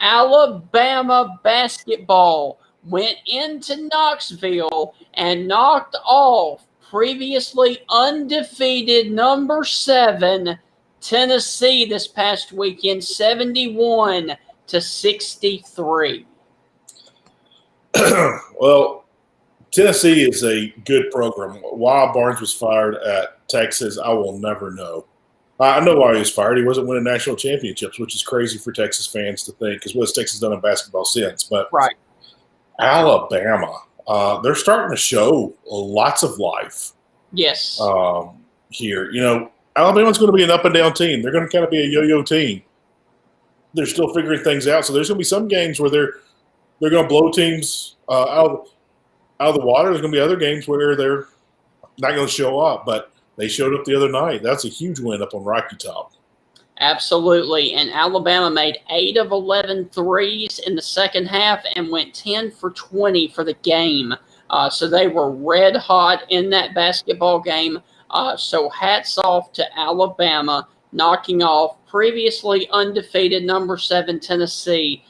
Alabama basketball went into Knoxville and knocked off previously undefeated number 7 Tennessee this past weekend, 71-63. Well, Tennessee is a good program. Why Barnes was fired at Texas, I will never know. I know why he was fired. He wasn't winning national championships, which is crazy for Texas fans to think, because what has Texas done in basketball since? But right. Alabama, they're starting to show lots of life. Yes. Here, Alabama's going to be an up and down team. They're going to kind of be a yo-yo team. They're still figuring things out. So there's going to be some games where they're going to blow teams out of the water. There's going to be other games where they're not going to show up, but they showed up the other night. That's a huge win up on Rocky Top. Absolutely. And Alabama made 8 of 11 threes in the second half and went 10 for 20 for the game. So they were red hot in that basketball game. So hats off to Alabama knocking off previously undefeated number 7 Tennessee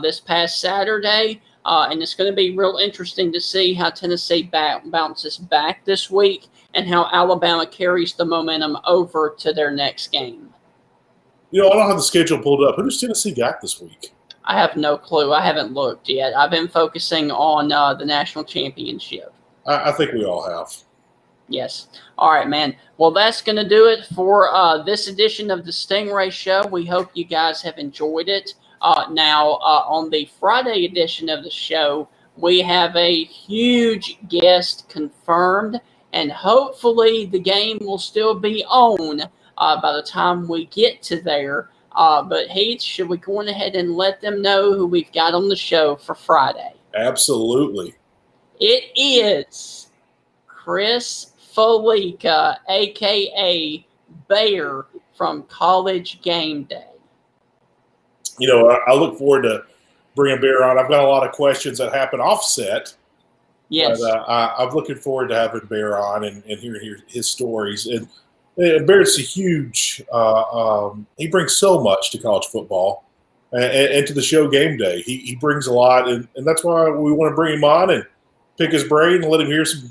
this past Saturday. And it's going to be real interesting to see how Tennessee bounces back this week and how Alabama carries the momentum over to their next game. I don't have the schedule pulled up. Who does Tennessee got this week? I have no clue. I haven't looked yet. I've been focusing on the national championship. I think we all have. Yes. All right, man. Well, that's going to do it for this edition of the Stingray Show. We hope you guys have enjoyed it. Now, on the Friday edition of the show, we have a huge guest confirmed, and hopefully the game will still be on by the time we get to there. But Heath, should we go on ahead and let them know who we've got on the show for Friday? Absolutely. It is Chris Felica, a.k.a. Bear from College Game Day. I look forward to bringing Bear on. I've got a lot of questions that happen offset. Yes. But I'm looking forward to having Bear on and hearing his stories. And Bear's a huge he brings so much to college football and to the show Game Day. He brings a lot, and that's why we want to bring him on and pick his brain and let him hear some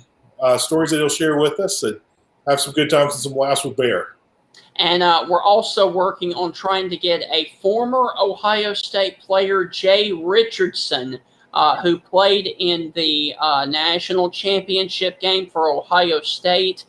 stories that he'll share with us and have some good times and some laughs with Bear. And we're also working on trying to get a former Ohio State player, Jay Richardson, who played in the national championship game for Ohio State.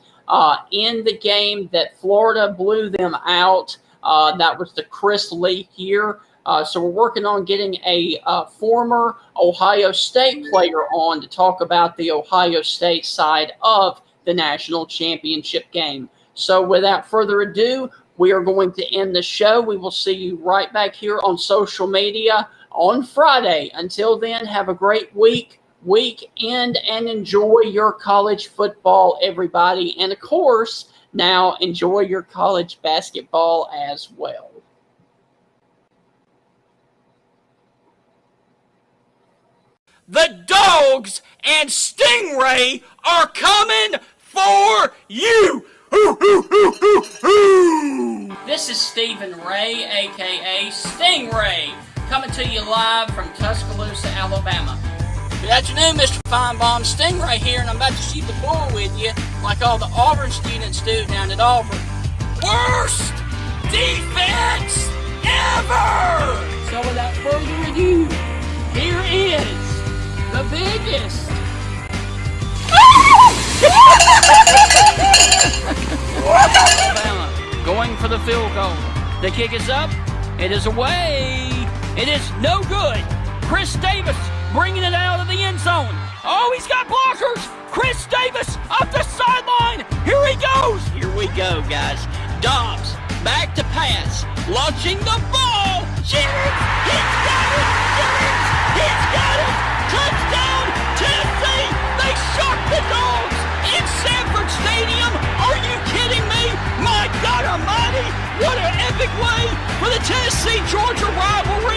In the game that Florida blew them out, that was the Chris Lee year. So we're working on getting a former Ohio State player on to talk about the Ohio State side of the national championship game. So without further ado, we are going to end the show. We will see you right back here on social media on Friday. Until then, have a great weekend, and enjoy your college football, everybody. And of course, now enjoy your college basketball as well. The Dogs and Stingray are coming for you. This is Stephen Ray, a.k.a. Stingray, coming to you live from Tuscaloosa, Alabama. Good afternoon, Mr. Feinbaum. Stingray here, and I'm about to shoot the bull with you like all the Auburn students do down at Auburn. Worst defense ever! So without further ado, here is the biggest Alabama going for the field goal. The kick is up. It is away. It is no good. Chris Davis bringing it out of the end zone. Oh, he's got blockers. Chris Davis up the sideline. Here he goes. Here we go, guys. Dobbs back to pass. Launching the ball. Jennings. He's got it. Jennings. He's got it. Touchdown, Tennessee. They shocked the Dogs in Sanford Stadium. Are you kidding me? My God almighty. What an epic way for the Tennessee-Georgia rivalry